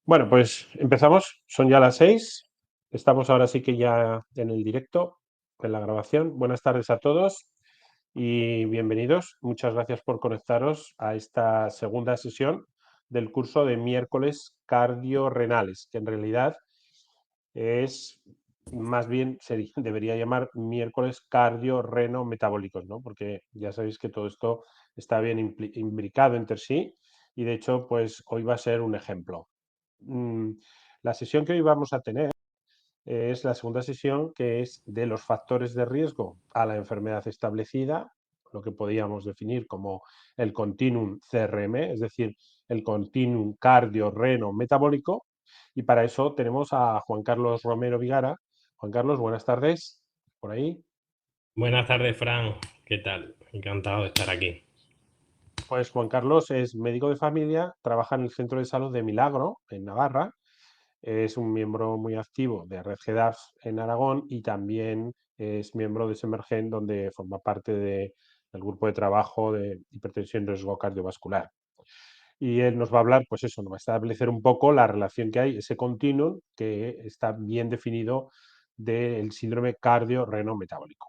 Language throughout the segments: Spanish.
Bueno, pues empezamos. Son ya las 6. Estamos ahora sí que ya en el directo, en la grabación. Buenas tardes a todos y bienvenidos. Muchas gracias por conectaros a esta segunda sesión del curso de miércoles cardiorrenales, que en realidad es más bien debería llamar miércoles cardiorreno-metabólicos, ¿no? Porque ya sabéis que todo esto está bien imbricado entre sí y de hecho, pues hoy va a ser un ejemplo. Mm, La sesión que hoy vamos a tener es la segunda sesión, que es de los factores de riesgo a la enfermedad establecida, lo que podríamos definir como el continuum CRM, es decir, el continuum cardio-reno-metabólico. Y para eso tenemos a Juan Carlos Romero Vigara. Juan Carlos, buenas tardes. Por ahí. Buenas tardes, Fran. ¿Qué tal? Encantado de estar aquí. Pues Juan Carlos es médico de familia, trabaja en el Centro de Salud de Milagro, en Navarra. Es un miembro muy activo de Red GEDAF en Aragón y también es miembro de Semergen, donde forma parte del grupo de trabajo de hipertensión y riesgo cardiovascular. Y él nos va a hablar, pues eso, nos va a establecer un poco la relación que hay, ese continuum que está bien definido del síndrome cardio-reno-metabólico.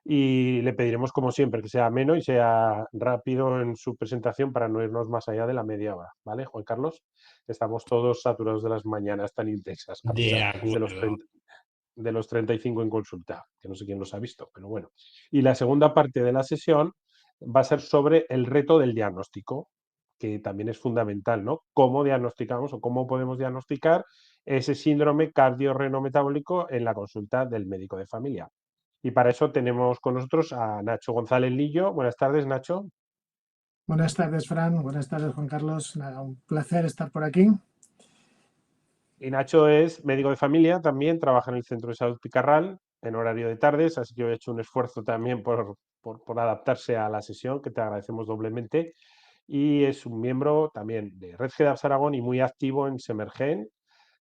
Y le pediremos, como siempre, que sea ameno y sea rápido en su presentación para no irnos más allá de la media hora, ¿vale, Juan Carlos? Estamos todos saturados de las mañanas tan intensas, a De pesar de los acuerdo. 30, de los 35 en consulta, que no sé quién los ha visto, pero bueno. Y la segunda parte de la sesión va a ser sobre el reto del diagnóstico, que también es fundamental, ¿no? ¿Cómo diagnosticamos o cómo podemos diagnosticar ese síndrome cardiorrenometabólico en la consulta del médico de familia? Y para eso tenemos con nosotros a Nacho González Lillo. Buenas tardes, Nacho. Buenas tardes, Fran. Buenas tardes, Juan Carlos. Nada, un placer estar por aquí. Y Nacho es médico de familia también, trabaja en el Centro de Salud Picarral en horario de tardes, así que he hecho un esfuerzo también por adaptarse a la sesión, que te agradecemos doblemente. Y es un miembro también de Red GEDAFS Aragón y muy activo en Semergen.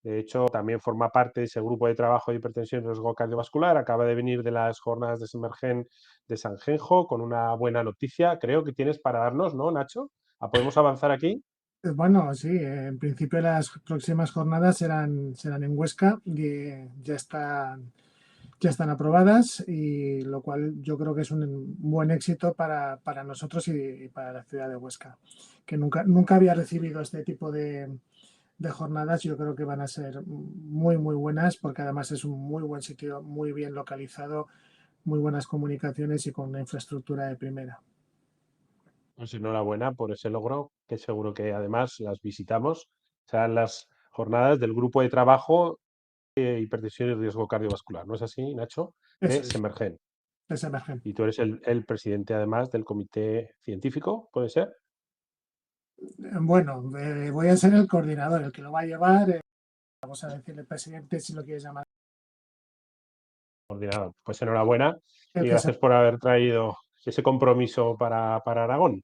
De hecho, también forma parte de ese grupo de trabajo de hipertensión y riesgo cardiovascular. Acaba de venir de las jornadas de Semergen de Sanjenjo con una buena noticia. Creo que tienes para darnos, ¿no, Nacho? ¿Podemos avanzar aquí? Bueno, sí, en principio las próximas jornadas serán en Huesca y ya están aprobadas, y lo cual yo creo que es un buen éxito para nosotros y para la ciudad de Huesca, que nunca había recibido este tipo de jornadas. Yo creo que van a ser muy, muy buenas, porque además es un muy buen sitio, muy bien localizado, muy buenas comunicaciones y con una infraestructura de primera. Pues enhorabuena por ese logro, que seguro que además las visitamos. Serán las jornadas del grupo de trabajo de hipertensión y riesgo cardiovascular. ¿No es así, Nacho? De Eso Semergen. es emergente. Y tú eres el presidente además del comité científico, ¿puede ser? Bueno, voy a ser el coordinador, el que lo va a llevar. Vamos a decirle presidente si lo quieres llamar. Coordinador. Pues enhorabuena El y que se... gracias por haber traído ese compromiso para Aragón.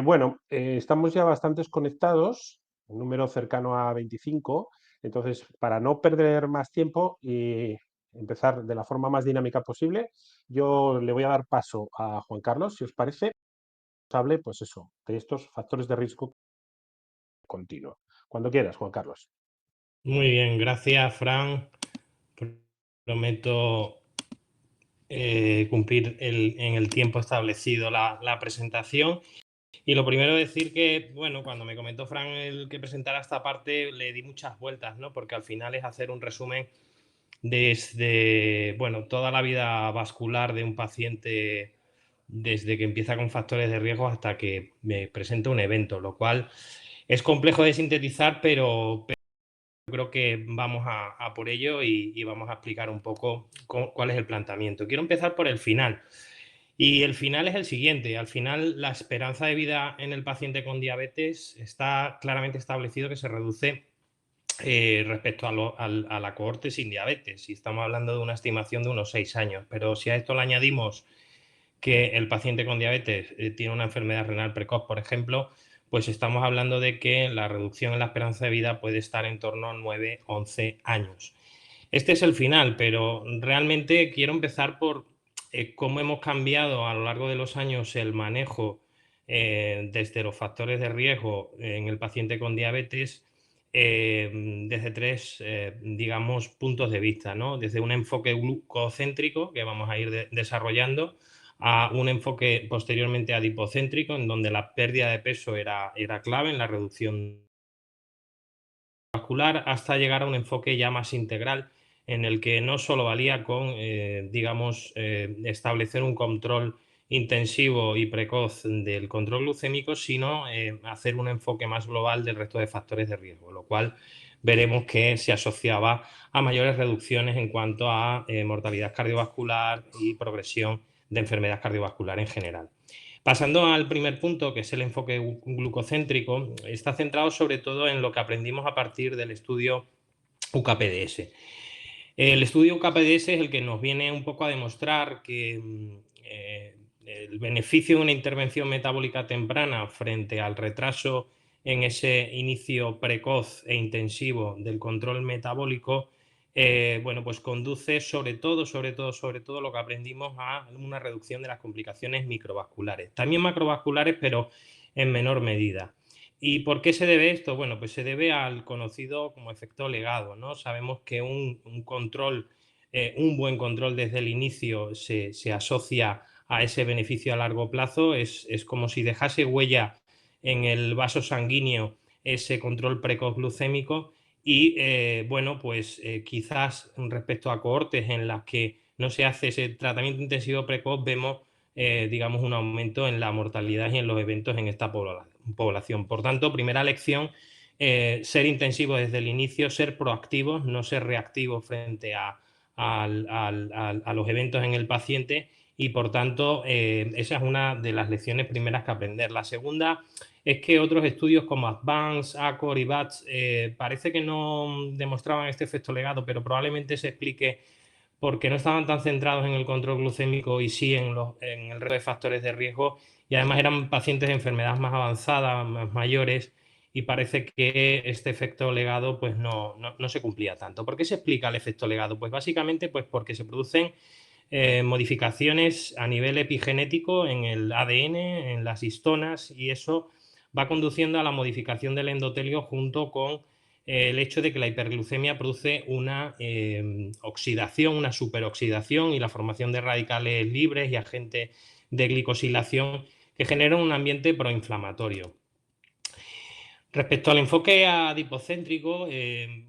Bueno, estamos ya bastantes conectados, un número cercano a 25, entonces para no perder más tiempo y empezar de la forma más dinámica posible, yo le voy a dar paso a Juan Carlos, si os parece, hable, pues eso, de estos factores de riesgo continuo. Cuando quieras, Juan Carlos. Muy bien, gracias, Fran. Prometo cumplir en el tiempo establecido la presentación. Y lo primero decir que, bueno, cuando me comentó Fran el que presentara esta parte, le di muchas vueltas, ¿no? Porque al final es hacer un resumen desde, bueno, toda la vida vascular de un paciente, desde que empieza con factores de riesgo hasta que me presenta un evento, lo cual es complejo de sintetizar, pero creo que vamos a por ello y vamos a explicar un poco cuál es el planteamiento. Quiero empezar por el final. Y el final es el siguiente. Al final, la esperanza de vida en el paciente con diabetes está claramente establecido que se reduce respecto a la cohorte sin diabetes. Y estamos hablando de una estimación de unos 6 años. Pero si a esto le añadimos que el paciente con diabetes tiene una enfermedad renal precoz, por ejemplo, pues estamos hablando de que la reducción en la esperanza de vida puede estar en torno a 9-11 años. Este es el final, pero realmente quiero empezar por cómo hemos cambiado a lo largo de los años el manejo desde los factores de riesgo en el paciente con diabetes desde tres, digamos, puntos de vista, ¿no? Desde un enfoque glucocéntrico que vamos a ir desarrollando, a un enfoque posteriormente adipocéntrico, en donde la pérdida de peso era clave en la reducción vascular, hasta llegar a un enfoque ya más integral, en el que no solo valía con, digamos, establecer un control intensivo y precoz del control glucémico, sino hacer un enfoque más global del resto de factores de riesgo, lo cual veremos que se asociaba a mayores reducciones en cuanto a mortalidad cardiovascular y progresión de enfermedad cardiovascular en general. Pasando al primer punto, que es el enfoque glucocéntrico, está centrado sobre todo en lo que aprendimos a partir del estudio UKPDS. El estudio UKPDS es el que nos viene un poco a demostrar que el beneficio de una intervención metabólica temprana frente al retraso en ese inicio precoz e intensivo del control metabólico, bueno, pues conduce sobre todo lo que aprendimos a una reducción de las complicaciones microvasculares, también macrovasculares, pero en menor medida. ¿Y por qué se debe esto? Bueno, pues se debe al conocido como efecto legado, ¿no? Sabemos que un buen control desde el inicio se asocia a ese beneficio a largo plazo, es como si dejase huella en el vaso sanguíneo ese control precoz glucémico y, bueno, pues quizás respecto a cohortes en las que no se hace ese tratamiento intensivo precoz, vemos, digamos, un aumento en la mortalidad y en los eventos en esta población. Por tanto, primera lección, ser intensivo desde el inicio, ser proactivos, no ser reactivos frente a los eventos en el paciente y, por tanto, esa es una de las lecciones primeras que aprender. La segunda es que otros estudios como Advance, ACOR y BATS parece que no demostraban este efecto legado, pero probablemente se explique porque no estaban tan centrados en el control glucémico y sí en el resto de factores de riesgo, y además eran pacientes de enfermedad más avanzada, más mayores, y parece que este efecto legado pues no se cumplía tanto. ¿Por qué se explica el efecto legado? Pues básicamente pues porque se producen modificaciones a nivel epigenético en el ADN, en las histonas, y eso va conduciendo a la modificación del endotelio junto con el hecho de que la hiperglucemia produce una oxidación, una superoxidación y la formación de radicales libres y agentes de glicosilación que generan un ambiente proinflamatorio. Respecto al enfoque adipocéntrico,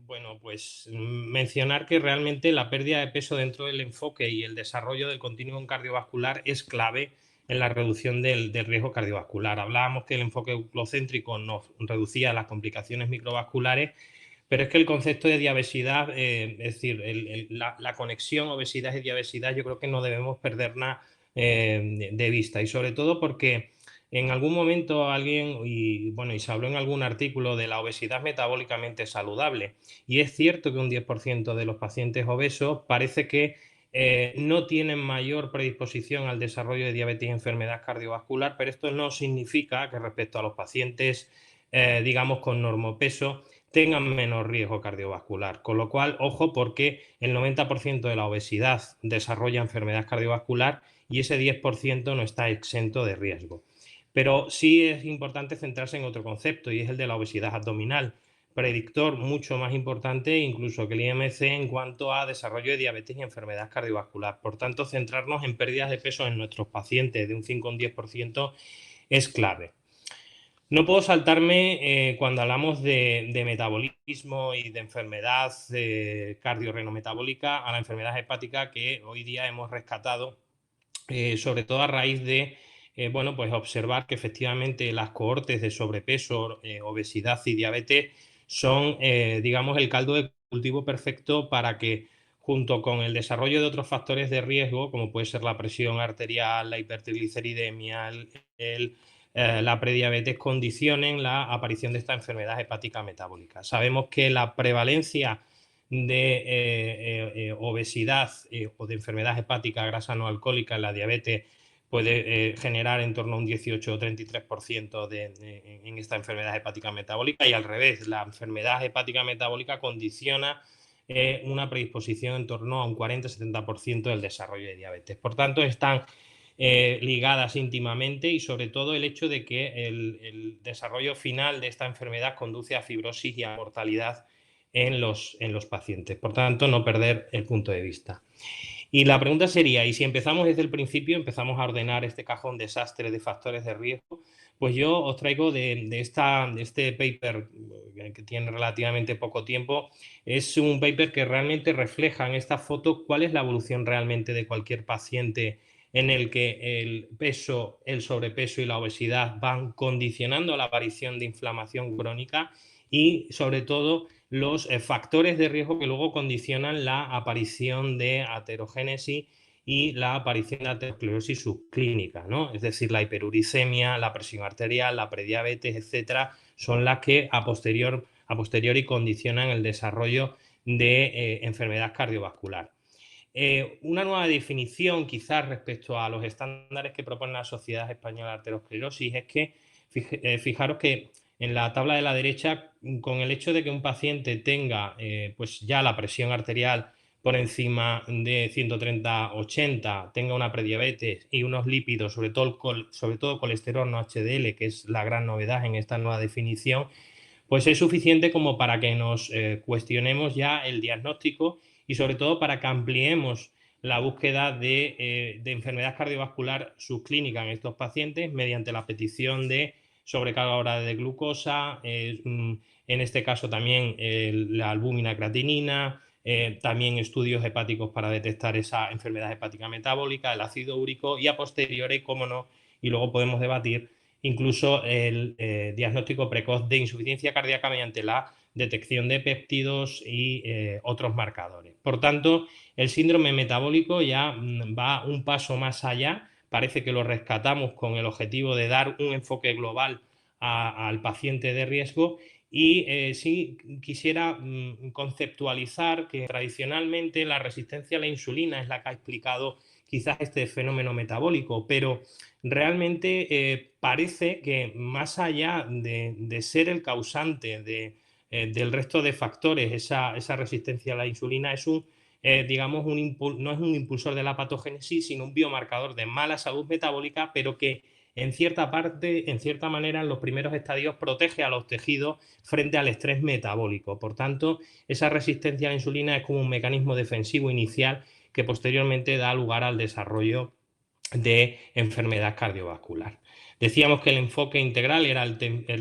bueno, pues mencionar que realmente la pérdida de peso dentro del enfoque y el desarrollo del continuum cardiovascular es clave en la reducción del riesgo cardiovascular. Hablábamos que el enfoque glucocéntrico nos reducía las complicaciones microvasculares, pero es que el concepto de diabesidad, es decir, la conexión obesidad y diabesidad, yo creo que no debemos perderla de vista, y sobre todo porque en algún momento alguien, y bueno, y se habló en algún artículo de la obesidad metabólicamente saludable, y es cierto que un 10% de los pacientes obesos parece que no tienen mayor predisposición al desarrollo de diabetes y enfermedad cardiovascular, pero esto no significa que respecto a los pacientes, digamos, con normopeso, tengan menor riesgo cardiovascular. Con lo cual, ojo, porque el 90% de la obesidad desarrolla enfermedad cardiovascular y ese 10% no está exento de riesgo. Pero sí es importante centrarse en otro concepto, y es el de la obesidad abdominal, predictor mucho más importante incluso que el IMC en cuanto a desarrollo de diabetes y enfermedad cardiovascular. Por tanto, centrarnos en pérdidas de peso en nuestros pacientes de un 5 o un 10% es clave. No puedo saltarme, cuando hablamos de metabolismo y de enfermedad cardiorrenometabólica, a la enfermedad hepática que hoy día hemos rescatado, sobre todo a raíz de bueno, pues observar que efectivamente las cohortes de sobrepeso, obesidad y diabetes son, digamos, el caldo de cultivo perfecto para que, junto con el desarrollo de otros factores de riesgo, como puede ser la presión arterial, la hipertrigliceridemia, la prediabetes, condicionen la aparición de esta enfermedad hepática metabólica. Sabemos que la prevalencia de obesidad o de enfermedad hepática grasa no alcohólica en la diabetes puede generar en torno a un 18 o 33% en esta enfermedad hepática metabólica, y al revés, la enfermedad hepática metabólica condiciona una predisposición en torno a un 40-70% del desarrollo de diabetes. Por tanto, están ligadas íntimamente, y sobre todo el hecho de que el desarrollo final de esta enfermedad conduce a fibrosis y a mortalidad en los pacientes. Por tanto, no perder el punto de vista. Y la pregunta sería, ¿y si empezamos desde el principio, empezamos a ordenar este cajón desastre de factores de riesgo? Pues yo os traigo de este paper, que tiene relativamente poco tiempo. Es un paper que realmente refleja en esta foto cuál es la evolución realmente de cualquier paciente en el que el peso, el sobrepeso y la obesidad van condicionando la aparición de inflamación crónica, y sobre todo los factores de riesgo que luego condicionan la aparición de aterogénesis y la aparición de aterosclerosis subclínica, ¿no? Es decir, la hiperuricemia, la presión arterial, la prediabetes, etcétera, son las que a posteriori condicionan el desarrollo de enfermedad cardiovascular. Una nueva definición, quizás respecto a los estándares que propone la Sociedad Española de Arteriosclerosis, es que fijaros que en la tabla de la derecha, con el hecho de que un paciente tenga pues ya la presión arterial por encima de 130/80, tenga una prediabetes y unos lípidos, sobre todo colesterol no HDL, que es la gran novedad en esta nueva definición, pues es suficiente como para que nos cuestionemos ya el diagnóstico, y sobre todo para que ampliemos la búsqueda de enfermedad cardiovascular subclínica en estos pacientes mediante la petición de sobrecarga oral de glucosa, en este caso también la albúmina creatinina, también estudios hepáticos para detectar esa enfermedad hepática metabólica, el ácido úrico, y a posteriori, cómo no, y luego podemos debatir incluso el diagnóstico precoz de insuficiencia cardíaca mediante la detección de péptidos y otros marcadores. Por tanto, el síndrome metabólico ya va un paso más allá. Parece que lo rescatamos con el objetivo de dar un enfoque global al paciente de riesgo. Y sí quisiera conceptualizar que tradicionalmente la resistencia a la insulina es la que ha explicado quizás este fenómeno metabólico, pero realmente parece que más allá de ser el causante del resto de factores, esa resistencia a la insulina es digamos, no es un impulsor de la patogénesis, sino un biomarcador de mala salud metabólica, pero que en cierta manera, en los primeros estadios protege a los tejidos frente al estrés metabólico. Por tanto, esa resistencia a la insulina es como un mecanismo defensivo inicial que posteriormente da lugar al desarrollo de enfermedad cardiovascular. Decíamos que el enfoque integral era el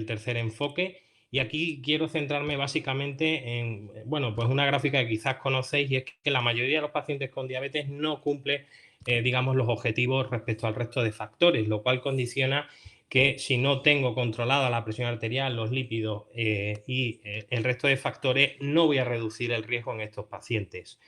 tercer enfoque, y aquí quiero centrarme básicamente en, bueno, pues una gráfica que quizás conocéis, y es que la mayoría de los pacientes con diabetes no cumple, digamos, los objetivos respecto al resto de factores, lo cual condiciona que si no tengo controlada la presión arterial, los lípidos y el resto de factores, no voy a reducir el riesgo en estos pacientes.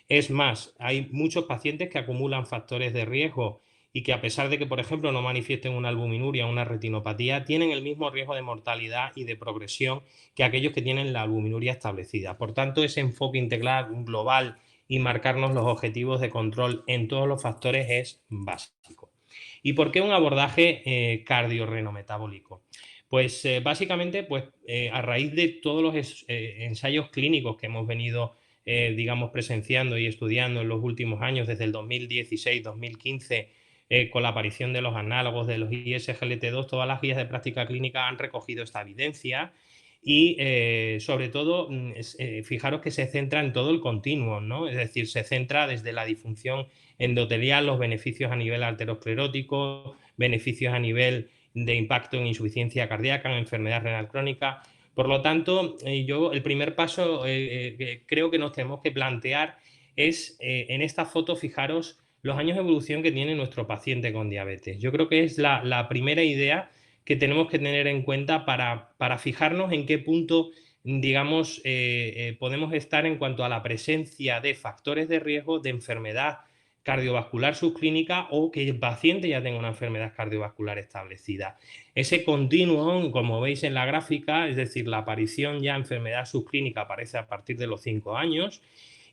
Es más, hay muchos pacientes que acumulan factores de riesgo y que, a pesar de que, por ejemplo, no manifiesten una albuminuria o una retinopatía, tienen el mismo riesgo de mortalidad y de progresión que aquellos que tienen la albuminuria establecida. Por tanto, ese enfoque integral global y marcarnos los objetivos de control en todos los factores es básico. ¿Y por qué un abordaje cardiorrenometabólico? Pues básicamente a raíz de todos los ensayos clínicos que hemos venido digamos, presenciando y estudiando en los últimos años, desde el 2016-2015, con la aparición de los análogos de los ISGLT2, todas las guías de práctica clínica han recogido esta evidencia. Y sobre todo, fijaros que se centra en todo el continuo, ¿no? Es decir, se centra desde la disfunción endotelial, los beneficios a nivel arteriosclerótico, beneficios a nivel de impacto en insuficiencia cardíaca, en enfermedad renal crónica. Por lo tanto, el primer paso que creo que nos tenemos que plantear es, en esta foto, fijaros los años de evolución que tiene nuestro paciente con diabetes. Yo creo que es la primera idea que tenemos que tener en cuenta para fijarnos en qué punto, digamos, podemos estar en cuanto a la presencia de factores de riesgo de enfermedad cardiovascular subclínica, o que el paciente ya tenga una enfermedad cardiovascular establecida. Ese continuum, como veis en la gráfica, es decir, la aparición ya en enfermedad subclínica aparece a partir de los 5 años,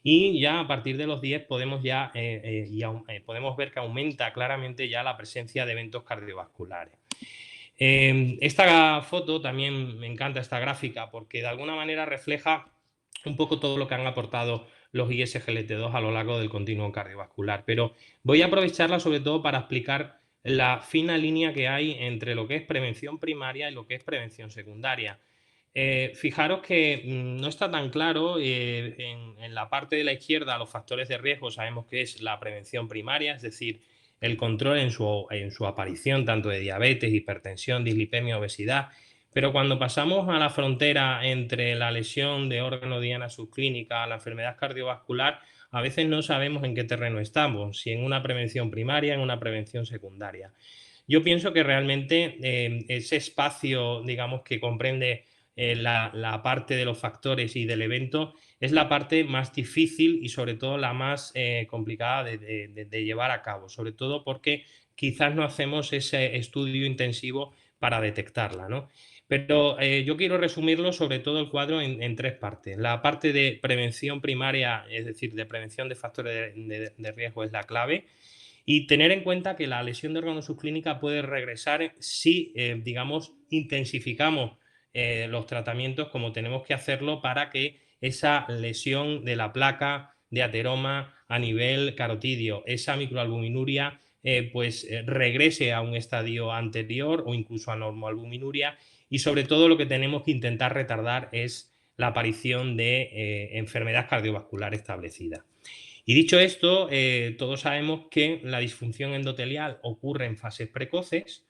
y ya a partir de los 10 podemos ver que aumenta claramente ya la presencia de eventos cardiovasculares. Esta foto también me encanta, esta gráfica, porque de alguna manera refleja un poco todo lo que han aportado los ISGLT2 a lo largo del continuo cardiovascular. Pero voy a aprovecharla sobre todo para explicar la fina línea que hay entre lo que es prevención primaria y lo que es prevención secundaria. Fijaros que no está tan claro en la parte de la izquierda los factores de riesgo. Sabemos que es la prevención primaria, es decir, el control en su aparición tanto de diabetes, hipertensión, dislipemia, obesidad. Pero cuando pasamos a la frontera entre la lesión de órgano diana subclínica, la enfermedad cardiovascular, a veces no sabemos en qué terreno estamos, si en una prevención primaria, en una prevención secundaria. Yo pienso que realmente ese espacio, digamos, que comprende la parte de los factores y del evento es la parte más difícil y sobre todo la más complicada de llevar a cabo, sobre todo porque quizás no hacemos ese estudio intensivo para detectarla, ¿no? Pero yo quiero resumirlo sobre todo el cuadro en tres partes. La parte de prevención primaria, es decir, de prevención de factores de riesgo es la clave. Y tener en cuenta que la lesión de órgano subclínica puede regresar si, digamos, intensificamos los tratamientos como tenemos que hacerlo para que esa lesión de la placa de ateroma a nivel carotidio, esa microalbuminuria, regrese a un estadio anterior o incluso a normoalbuminuria. Y sobre todo lo que tenemos que intentar retardar es la aparición de enfermedad cardiovascular establecida. Y dicho esto, todos sabemos que la disfunción endotelial ocurre en fases precoces.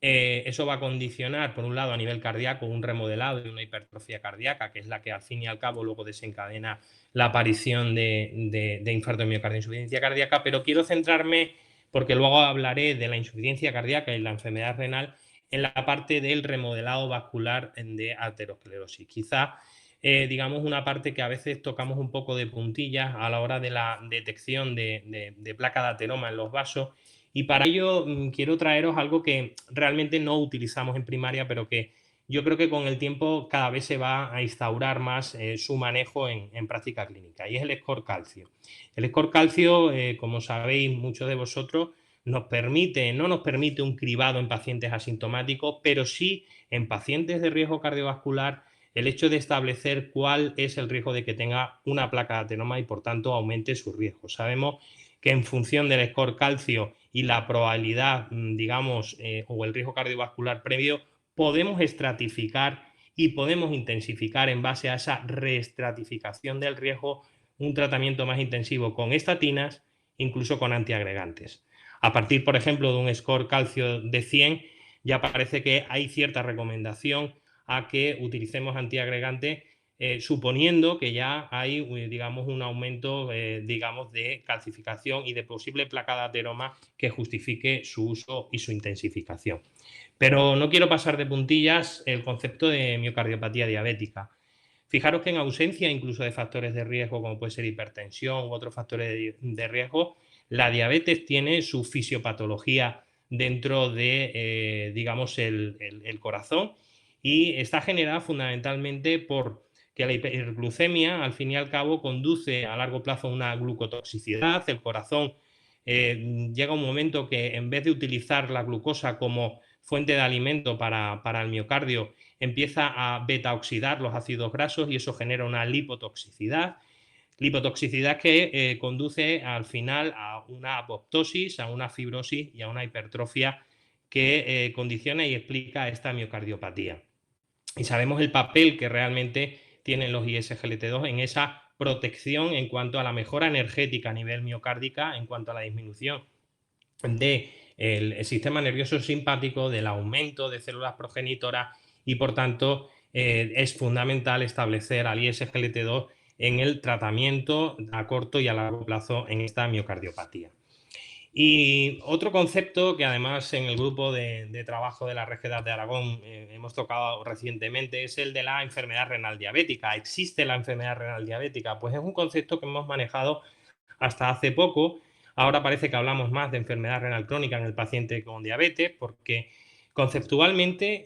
Eso va a condicionar, por un lado, a nivel cardíaco, un remodelado y una hipertrofia cardíaca, que es la que al fin y al cabo luego desencadena la aparición de infarto de miocardio e insuficiencia cardíaca. Pero quiero centrarme, porque luego hablaré de la insuficiencia cardíaca y la enfermedad renal, en la parte del remodelado vascular de aterosclerosis. Quizá digamos, una parte que a veces tocamos un poco de puntillas a la hora de la detección de placa de ateroma en los vasos. Y para ello quiero traeros algo que realmente no utilizamos en primaria, pero que yo creo que con el tiempo cada vez se va a instaurar más su manejo en práctica clínica, y es el score calcio. El score calcio, como sabéis muchos de vosotros, no nos permite un cribado en pacientes asintomáticos, pero sí en pacientes de riesgo cardiovascular el hecho de establecer cuál es el riesgo de que tenga una placa de ateroma y por tanto aumente su riesgo. Sabemos que en función del score calcio y la probabilidad, digamos, o el riesgo cardiovascular previo, podemos estratificar y podemos intensificar en base a esa reestratificación del riesgo un tratamiento más intensivo con estatinas, incluso con antiagregantes. A partir, por ejemplo, de un score calcio de 100, ya parece que hay cierta recomendación a que utilicemos antiagregante, suponiendo que ya hay, digamos, un aumento, digamos, de calcificación y de posible placa de ateroma que justifique su uso y su intensificación. Pero no quiero pasar de puntillas el concepto de miocardiopatía diabética. Fijaros que en ausencia incluso de factores de riesgo, como puede ser hipertensión u otros factores de riesgo, la diabetes tiene su fisiopatología dentro de, digamos, el corazón, y está generada fundamentalmente por que la hiperglucemia, al fin y al cabo, conduce a largo plazo a una glucotoxicidad. El corazón llega un momento que, en vez de utilizar la glucosa como fuente de alimento para el miocardio, empieza a beta-oxidar los ácidos grasos y eso genera una lipotoxicidad. Lipotoxicidad que conduce al final a una apoptosis, a una fibrosis y a una hipertrofia que condiciona y explica esta miocardiopatía. Y sabemos el papel que realmente tienen los ISGLT2 en esa protección en cuanto a la mejora energética a nivel miocárdica, en cuanto a la disminución del sistema nervioso simpático, del aumento de células progenitoras, y por tanto es fundamental establecer al ISGLT2 en el tratamiento a corto y a largo plazo en esta miocardiopatía. Y otro concepto que además en el grupo de trabajo de la Regeneración de Aragón hemos tocado recientemente es el de la enfermedad renal diabética. ¿Existe la enfermedad renal diabética? Pues es un concepto que hemos manejado hasta hace poco. Ahora parece que hablamos más de enfermedad renal crónica en el paciente con diabetes, porque conceptualmente,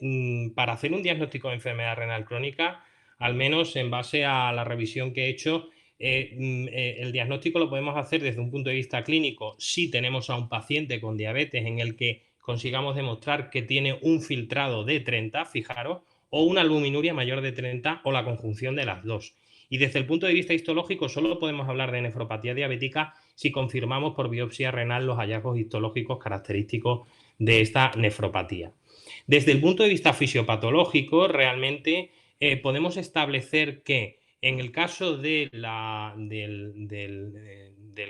para hacer un diagnóstico de enfermedad renal crónica, al menos en base a la revisión que he hecho, el diagnóstico lo podemos hacer desde un punto de vista clínico si tenemos a un paciente con diabetes en el que consigamos demostrar que tiene un filtrado de 30, fijaros, o una albuminuria mayor de 30 o la conjunción de las dos. Y desde el punto de vista histológico solo podemos hablar de nefropatía diabética si confirmamos por biopsia renal los hallazgos histológicos característicos de esta nefropatía. Desde el punto de vista fisiopatológico, realmente podemos establecer que en el caso del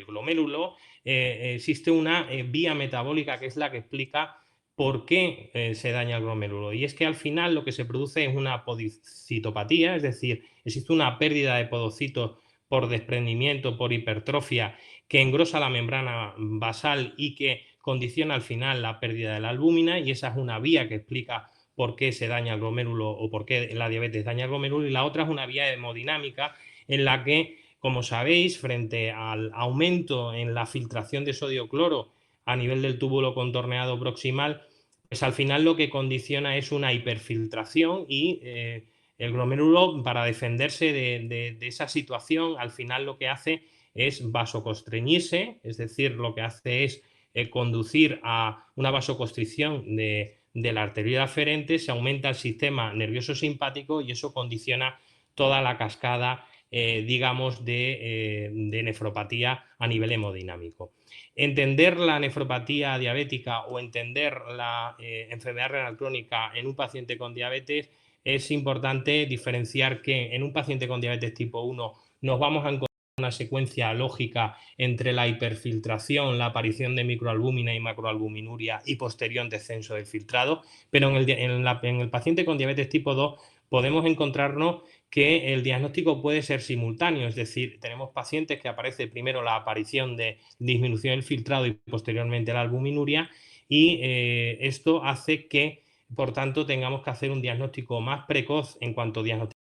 glomérulo existe una vía metabólica que es la que explica por qué se daña el glomérulo. Y es que al final lo que se produce es una podocitopatía, es decir, existe una pérdida de podocitos por desprendimiento, por hipertrofia, que engrosa la membrana basal y que condiciona al final la pérdida de la albúmina, y esa es una vía que explica por qué se daña el glomérulo o por qué la diabetes daña el glomérulo. Y la otra es una vía hemodinámica en la que, como sabéis, frente al aumento en la filtración de sodio-cloro a nivel del túbulo contorneado proximal, pues al final lo que condiciona es una hiperfiltración y el glomérulo, para defenderse de esa situación, al final lo que hace es vasoconstreñirse, es decir, lo que hace es conducir a una vasoconstricción de la arteria aferente, se aumenta el sistema nervioso simpático y eso condiciona toda la cascada, digamos, de nefropatía a nivel hemodinámico. Entender la nefropatía diabética o entender la enfermedad renal crónica en un paciente con diabetes, es importante diferenciar que en un paciente con diabetes tipo 1 nos vamos a encontrar una secuencia lógica entre la hiperfiltración, la aparición de microalbúmina y macroalbuminuria y posterior descenso del filtrado, pero en el paciente con diabetes tipo 2 podemos encontrarnos que el diagnóstico puede ser simultáneo, es decir, tenemos pacientes que aparece primero la aparición de disminución del filtrado y posteriormente la albuminuria, y esto hace que, por tanto, tengamos que hacer un diagnóstico más precoz en cuanto a diagnóstico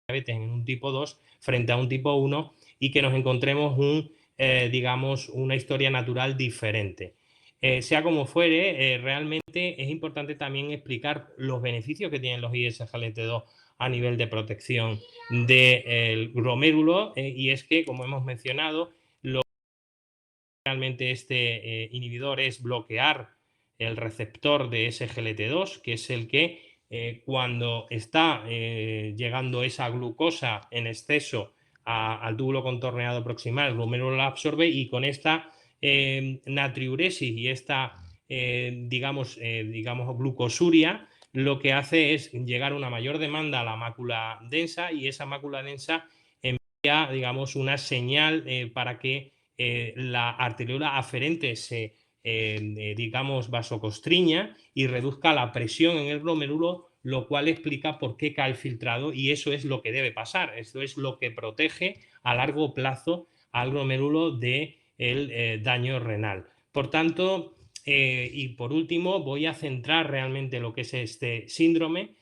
de diabetes en un tipo 2 frente a un tipo 1 y que nos encontremos digamos, una historia natural diferente. Sea como fuere, realmente es importante también explicar los beneficios que tienen los ISGLT2 a nivel de protección del glomérulo, y es que, como hemos mencionado, realmente este inhibidor es bloquear el receptor de SGLT2, que es el que cuando está llegando esa glucosa en exceso al túbulo contorneado proximal, el glomérulo la absorbe, y con esta natriuresis y esta digamos glucosuria, lo que hace es llegar a una mayor demanda a la mácula densa, y esa mácula densa envía, digamos, una señal para que la arteriola aferente se digamos vasoconstriña y reduzca la presión en el glomérulo, lo cual explica por qué cae el filtrado, y eso es lo que debe pasar, esto es lo que protege a largo plazo al glomérulo del daño renal. Por tanto, y por último, voy a centrar realmente lo que es este síndrome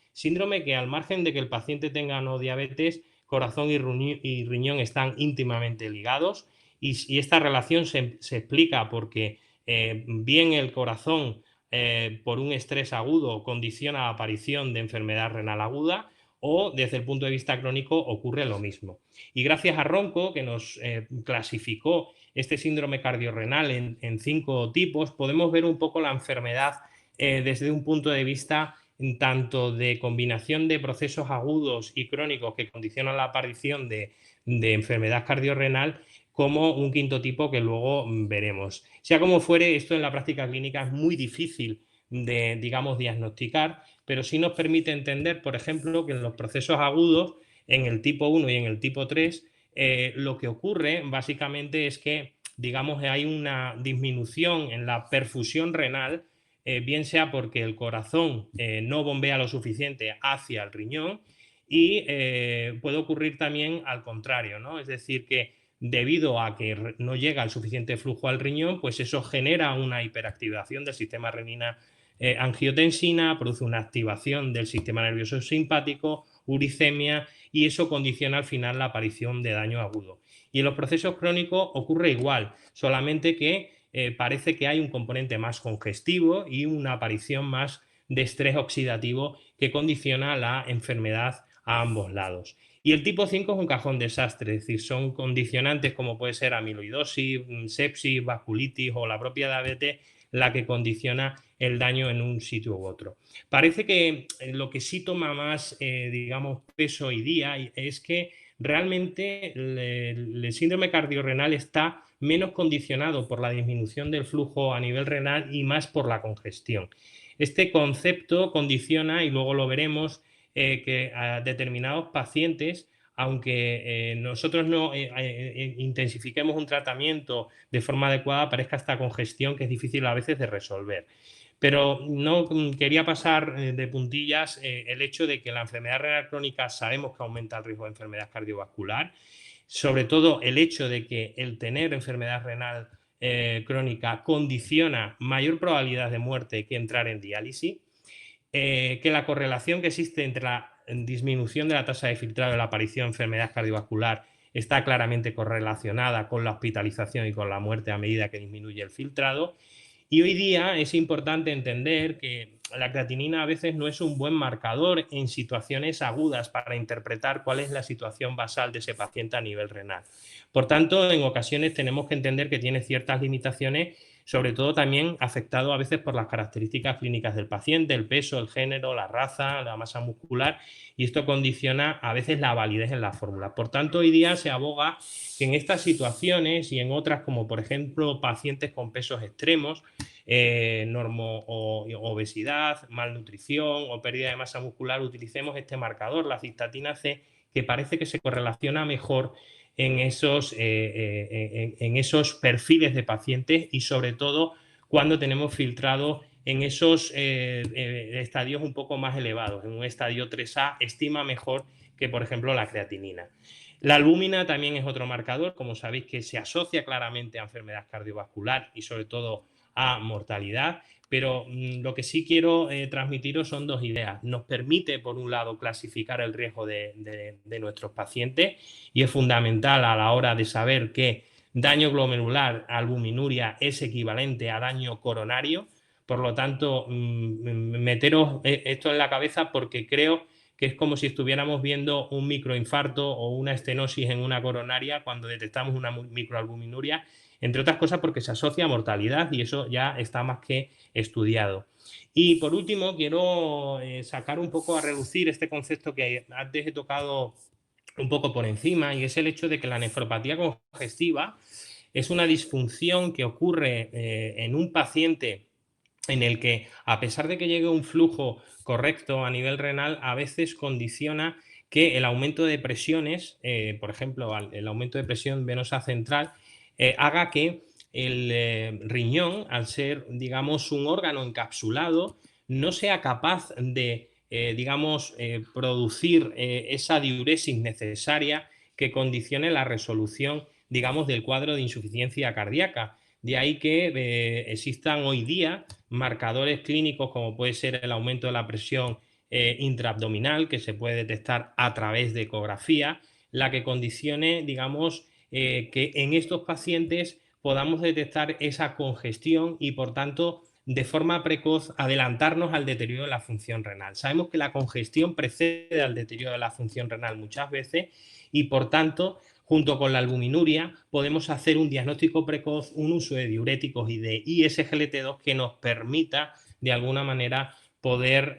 que, al margen de que el paciente tenga no diabetes, corazón y riñón están íntimamente ligados, y esta relación se explica porque bien el corazón por un estrés agudo condiciona la aparición de enfermedad renal aguda, o desde el punto de vista crónico ocurre lo mismo. Y gracias a Ronco, que nos clasificó este síndrome cardiorrenal en 5 tipos, podemos ver un poco la enfermedad desde un punto de vista tanto de combinación de procesos agudos y crónicos que condicionan la aparición de enfermedad cardiorrenal, como un quinto tipo que luego veremos. Sea como fuere, esto en la práctica clínica es muy difícil de, digamos, diagnosticar, pero sí nos permite entender, por ejemplo, que en los procesos agudos, en el tipo 1 y en el tipo 3, lo que ocurre básicamente es que, digamos, hay una disminución en la perfusión renal, bien sea porque el corazón no bombea lo suficiente hacia el riñón, y puede ocurrir también al contrario, ¿no? Es decir, que debido a que no llega el suficiente flujo al riñón, pues eso genera una hiperactivación del sistema renina angiotensina, produce una activación del sistema nervioso simpático, uricemia, y eso condiciona al final la aparición de daño agudo. Y en los procesos crónicos ocurre igual, solamente que parece que hay un componente más congestivo y una aparición más de estrés oxidativo que condiciona la enfermedad a ambos lados. Y el tipo 5 es un cajón desastre, es decir, son condicionantes como puede ser amiloidosis, sepsis, vasculitis o la propia diabetes la que condiciona el daño en un sitio u otro. Parece que lo que sí toma más, digamos, peso hoy día es que realmente el síndrome cardiorrenal está menos condicionado por la disminución del flujo a nivel renal y más por la congestión. Este concepto condiciona, y luego lo veremos, que a determinados pacientes, aunque nosotros no intensifiquemos un tratamiento de forma adecuada, aparezca esta congestión que es difícil a veces de resolver. Pero no quería pasar de puntillas el hecho de que la enfermedad renal crónica sabemos que aumenta el riesgo de enfermedad cardiovascular, sobre todo el hecho de que el tener enfermedad renal crónica condiciona mayor probabilidad de muerte que entrar en diálisis, que la correlación que existe entre la disminución de la tasa de filtrado y la aparición de enfermedad cardiovascular está claramente correlacionada con la hospitalización y con la muerte a medida que disminuye el filtrado. Y hoy día es importante entender que la creatinina a veces no es un buen marcador en situaciones agudas para interpretar cuál es la situación basal de ese paciente a nivel renal. Por tanto, en ocasiones tenemos que entender que tiene ciertas limitaciones, sobre todo también afectado a veces por las características clínicas del paciente, el peso, el género, la raza, la masa muscular, y esto condiciona a veces la validez en la fórmula. Por tanto, hoy día se aboga que en estas situaciones y en otras, como por ejemplo pacientes con pesos extremos, obesidad, malnutrición o pérdida de masa muscular, utilicemos este marcador, la cistatina C, que parece que se correlaciona mejor en esos perfiles de pacientes y sobre todo cuando tenemos filtrado en esos estadios un poco más elevados. En un estadio 3A estima mejor que, por ejemplo, la creatinina. La albúmina también es otro marcador, como sabéis, que se asocia claramente a enfermedad cardiovascular y sobre todo a mortalidad, pero lo que sí quiero transmitiros son dos ideas. Nos permite, por un lado, clasificar el riesgo de nuestros pacientes y es fundamental a la hora de saber que daño glomerular, albuminuria, es equivalente a daño coronario. Por lo tanto, meteros esto en la cabeza porque creo que es como si estuviéramos viendo un microinfarto o una estenosis en una coronaria cuando detectamos una microalbuminuria, entre otras cosas porque se asocia a mortalidad y eso ya está más que estudiado. Y por último, quiero sacar un poco a relucir este concepto que antes he tocado un poco por encima, y es el hecho de que la nefropatía congestiva es una disfunción que ocurre en un paciente en el que, a pesar de que llegue un flujo correcto a nivel renal, a veces condiciona que el aumento de presiones, por ejemplo, el aumento de presión venosa central, haga que el riñón, al ser, digamos, un órgano encapsulado, no sea capaz de, producir esa diuresis necesaria que condicione la resolución, digamos, del cuadro de insuficiencia cardíaca. De ahí que existan hoy día marcadores clínicos como puede ser el aumento de la presión intraabdominal, que se puede detectar a través de ecografía, la que condicione, digamos, que en estos pacientes podamos detectar esa congestión y, por tanto, de forma precoz adelantarnos al deterioro de la función renal. Sabemos que la congestión precede al deterioro de la función renal muchas veces y, por tanto, junto con la albuminuria, podemos hacer un diagnóstico precoz, un uso de diuréticos y de ISGLT2 que nos permita, de alguna manera, poder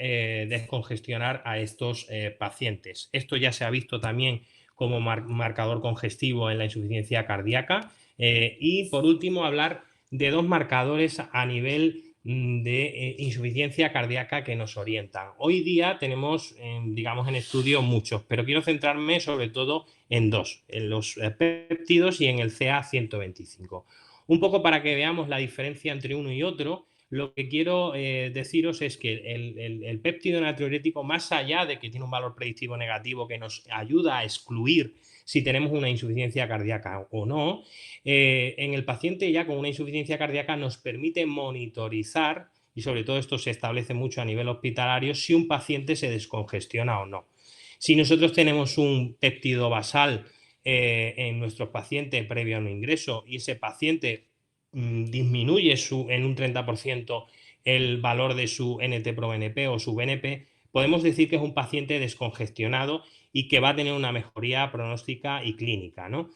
descongestionar a estos pacientes. Esto ya se ha visto también como marcador congestivo en la insuficiencia cardíaca. Y, por último, hablar de dos marcadores a nivel de insuficiencia cardíaca que nos orientan. Hoy día tenemos, digamos, en estudio muchos, pero quiero centrarme sobre todo en dos, en los péptidos y en el CA125. Un poco para que veamos la diferencia entre uno y otro, lo que quiero deciros es que el péptido natriurético, más allá de que tiene un valor predictivo negativo que nos ayuda a excluir si tenemos una insuficiencia cardíaca o no, en el paciente ya con una insuficiencia cardíaca nos permite monitorizar, y sobre todo esto se establece mucho a nivel hospitalario, si un paciente se descongestiona o no. Si nosotros tenemos un péptido basal en nuestros pacientes previo a un ingreso y ese paciente disminuye en un 30% el valor de su NT-proBNP o su BNP, podemos decir que es un paciente descongestionado y que va a tener una mejoría pronóstica y clínica, ¿no?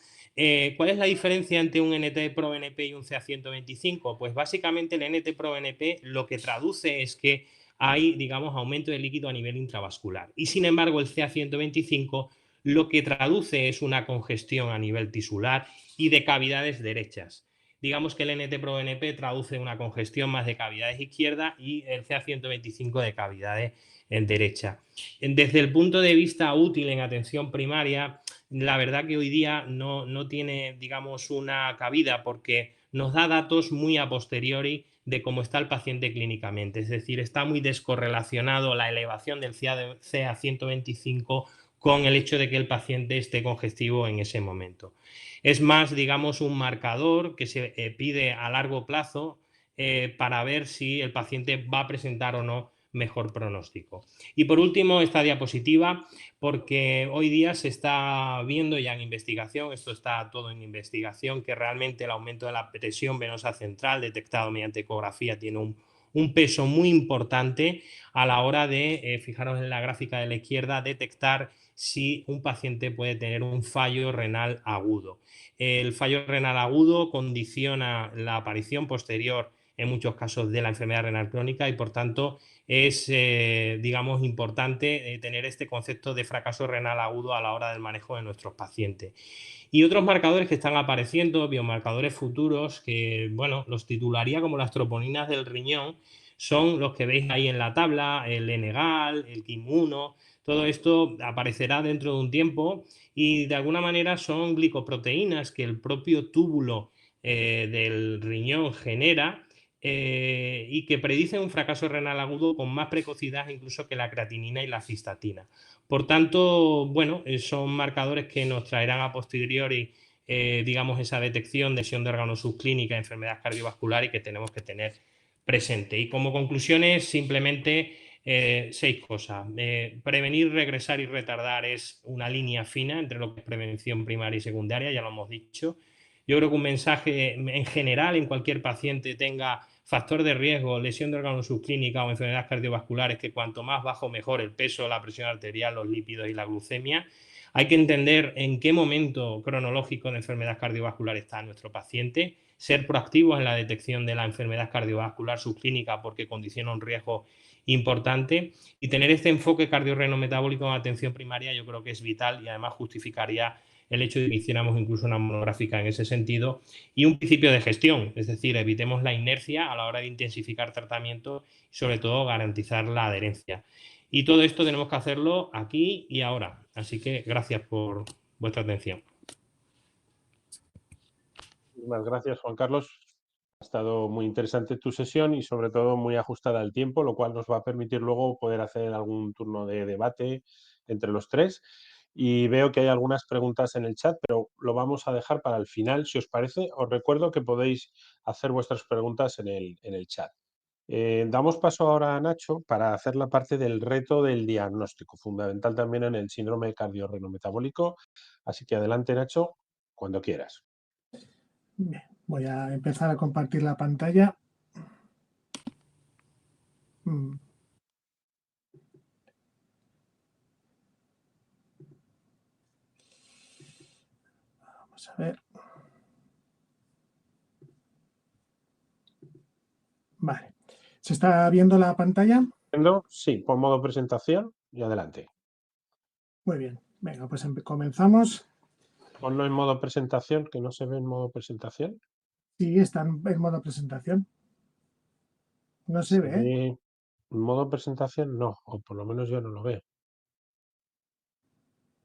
¿Cuál es la diferencia entre un NT-proBNP y un CA125? Pues básicamente el NT-proBNP lo que traduce es que hay, digamos, aumento de líquido a nivel intravascular. Y sin embargo, el CA125 lo que traduce es una congestión a nivel tisular y de cavidades derechas. Digamos que el NT-proBNP traduce una congestión más de cavidades izquierdas y el CA125 de cavidades en derecha. Desde el punto de vista útil en atención primaria, la verdad que hoy día no tiene, digamos, una cabida porque nos da datos muy a posteriori de cómo está el paciente clínicamente. Es decir, está muy descorrelacionado la elevación del CA125 con el hecho de que el paciente esté congestivo en ese momento. Es más, digamos, un marcador que se pide a largo plazo para ver si el paciente va a presentar o no mejor pronóstico. Y por último, esta diapositiva, porque hoy día se está viendo ya en investigación, esto está todo en investigación, que realmente el aumento de la presión venosa central detectado mediante ecografía tiene un peso muy importante a la hora de, fijaros en la gráfica de la izquierda, detectar si un paciente puede tener un fallo renal agudo. El fallo renal agudo condiciona la aparición posterior en muchos casos de la enfermedad renal crónica y por tanto es, digamos, importante tener este concepto de fracaso renal agudo a la hora del manejo de nuestros pacientes. Y otros marcadores que están apareciendo, biomarcadores futuros, que, bueno, los titularía como las troponinas del riñón, son los que veis ahí en la tabla, el NGAL, el KIM1, todo esto aparecerá dentro de un tiempo y de alguna manera son glicoproteínas que el propio túbulo del riñón genera y que predicen un fracaso renal agudo con más precocidad incluso que la creatinina y la cistatina. Por tanto, bueno, son marcadores que nos traerán a posteriori, digamos, esa detección de lesión de órganos subclínica, enfermedad cardiovascular y que tenemos que tener presente. Y como conclusiones, simplemente 6 cosas. Prevenir, regresar y retardar es una línea fina entre lo que es prevención primaria y secundaria, ya lo hemos dicho. Yo creo que un mensaje en general en cualquier paciente tenga factor de riesgo, lesión de órganos subclínica o enfermedades cardiovasculares, que cuanto más bajo mejor el peso, la presión arterial, los lípidos y la glucemia. Hay que entender en qué momento cronológico de enfermedad cardiovascular está nuestro paciente, ser proactivos en la detección de la enfermedad cardiovascular subclínica porque condiciona un riesgo importante y tener este enfoque cardiorrenometabólico en atención primaria yo creo que es vital y además justificaría el hecho de que hiciéramos incluso una monográfica en ese sentido y un principio de gestión, es decir, evitemos la inercia a la hora de intensificar tratamiento y sobre todo garantizar la adherencia. Y todo esto tenemos que hacerlo aquí y ahora. Así que gracias por vuestra atención. Muchas gracias, Juan Carlos. Ha estado muy interesante tu sesión y sobre todo muy ajustada al tiempo, lo cual nos va a permitir luego poder hacer algún turno de debate entre los tres. Y veo que hay algunas preguntas en el chat, pero lo vamos a dejar para el final, si os parece. Os recuerdo que podéis hacer vuestras preguntas en el chat. Damos paso ahora a Nacho para hacer la parte del reto del diagnóstico, fundamental también en el síndrome cardiorrenometabólico. Así que adelante, Nacho, cuando quieras. Bien, voy a empezar a compartir la pantalla. Vamos a ver. Vale. ¿Se está viendo la pantalla? Sí, pon modo presentación y adelante. Muy bien. Venga, pues comenzamos. Ponlo en modo presentación, que no se ve en modo presentación. Sí, está en modo presentación. No se ve. En modo presentación no, o por lo menos yo no lo veo.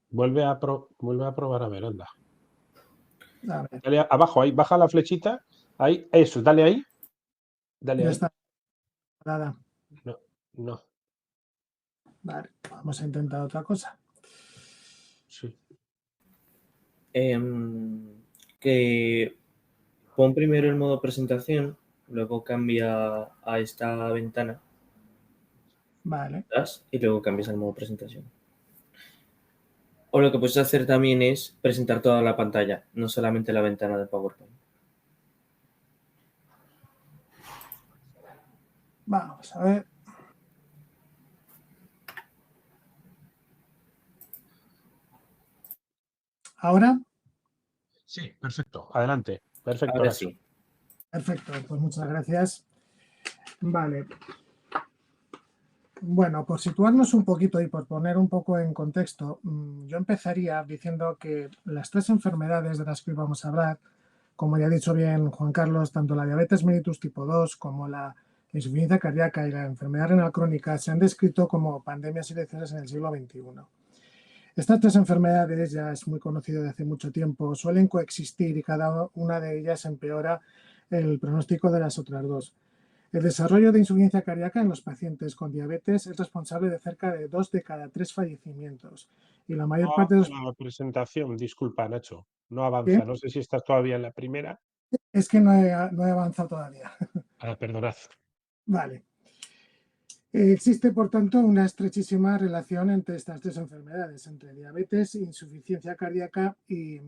Vuelve a probar a ver, anda. A ver. Dale abajo, ahí, baja la flechita. Ahí, eso, dale ahí. Dale Ya ahí. está. Nada. No. Vale, vamos a intentar otra cosa. Sí. Que pon primero el modo presentación, luego cambia a esta ventana. Vale. Y luego cambias al modo presentación. O lo que puedes hacer también es presentar toda la pantalla, no solamente la ventana de PowerPoint. Vamos a ver. ¿Ahora? Sí, perfecto. Adelante. Perfecto. Ahora Nacho. sí. Perfecto, pues muchas gracias. Vale. Bueno, por situarnos un poquito y por poner un poco en contexto, yo empezaría diciendo que las 3 enfermedades de las que hoy vamos a hablar, como ya ha dicho bien Juan Carlos, tanto la diabetes mellitus tipo 2 como la insuficiencia cardíaca y la enfermedad renal crónica se han descrito como pandemias silenciosas en el siglo XXI. Estas 3 enfermedades, ya es muy conocido de hace mucho tiempo, suelen coexistir y cada una de ellas empeora el pronóstico de las otras 2. El desarrollo de insuficiencia cardíaca en los pacientes con diabetes es responsable de cerca de 2 de cada 3 fallecimientos y la mayor No parte de avanza los... la presentación, disculpa, Nacho. No avanza. ¿Qué? No sé si estás todavía en la primera. Es que no he avanzado todavía. Perdonad. Vale. Existe, por tanto, una estrechísima relación entre estas 3 enfermedades, entre diabetes, insuficiencia cardíaca y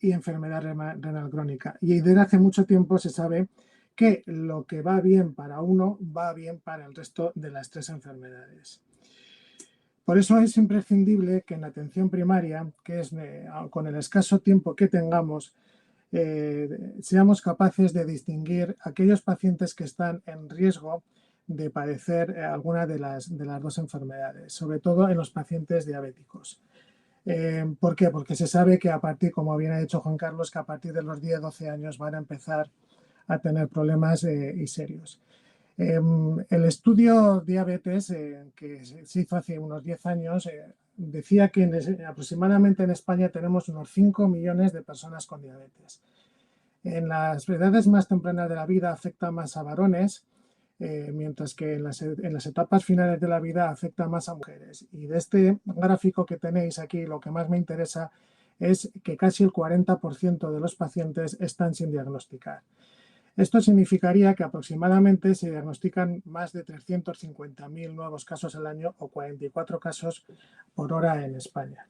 enfermedad renal crónica. Y desde hace mucho tiempo se sabe que lo que va bien para uno va bien para el resto de las 3 enfermedades. Por eso es imprescindible que en la atención primaria, que es con el escaso tiempo que tengamos, seamos capaces de distinguir aquellos pacientes que están en riesgo de padecer alguna de las 2 enfermedades, sobre todo en los pacientes diabéticos. ¿Por qué? Porque se sabe que a partir, como bien ha dicho Juan Carlos, que a partir de los 10-12 años van a empezar a tener problemas y serios. El estudio diabetes que se hizo hace unos 10 años decía que aproximadamente en España tenemos unos 5 millones de personas con diabetes. En las edades más tempranas de la vida afecta más a varones, mientras que en las etapas finales de la vida afecta más a mujeres. Y de este gráfico que tenéis aquí, lo que más me interesa es que casi el 40% de los pacientes están sin diagnosticar. Esto significaría que aproximadamente se diagnostican más de 350.000 nuevos casos al año o 44 casos por hora en España.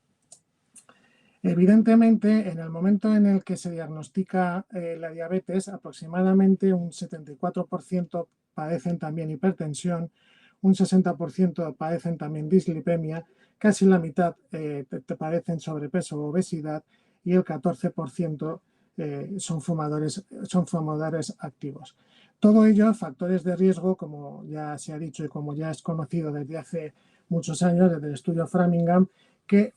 Evidentemente, en el momento en el que se diagnostica la diabetes, aproximadamente un 74% padecen también hipertensión, un 60% padecen también dislipemia, casi la mitad padecen sobrepeso o obesidad y el 14% son fumadores activos. Todo ello factores de riesgo, como ya se ha dicho y como ya es conocido desde hace muchos años, desde el estudio Framingham, que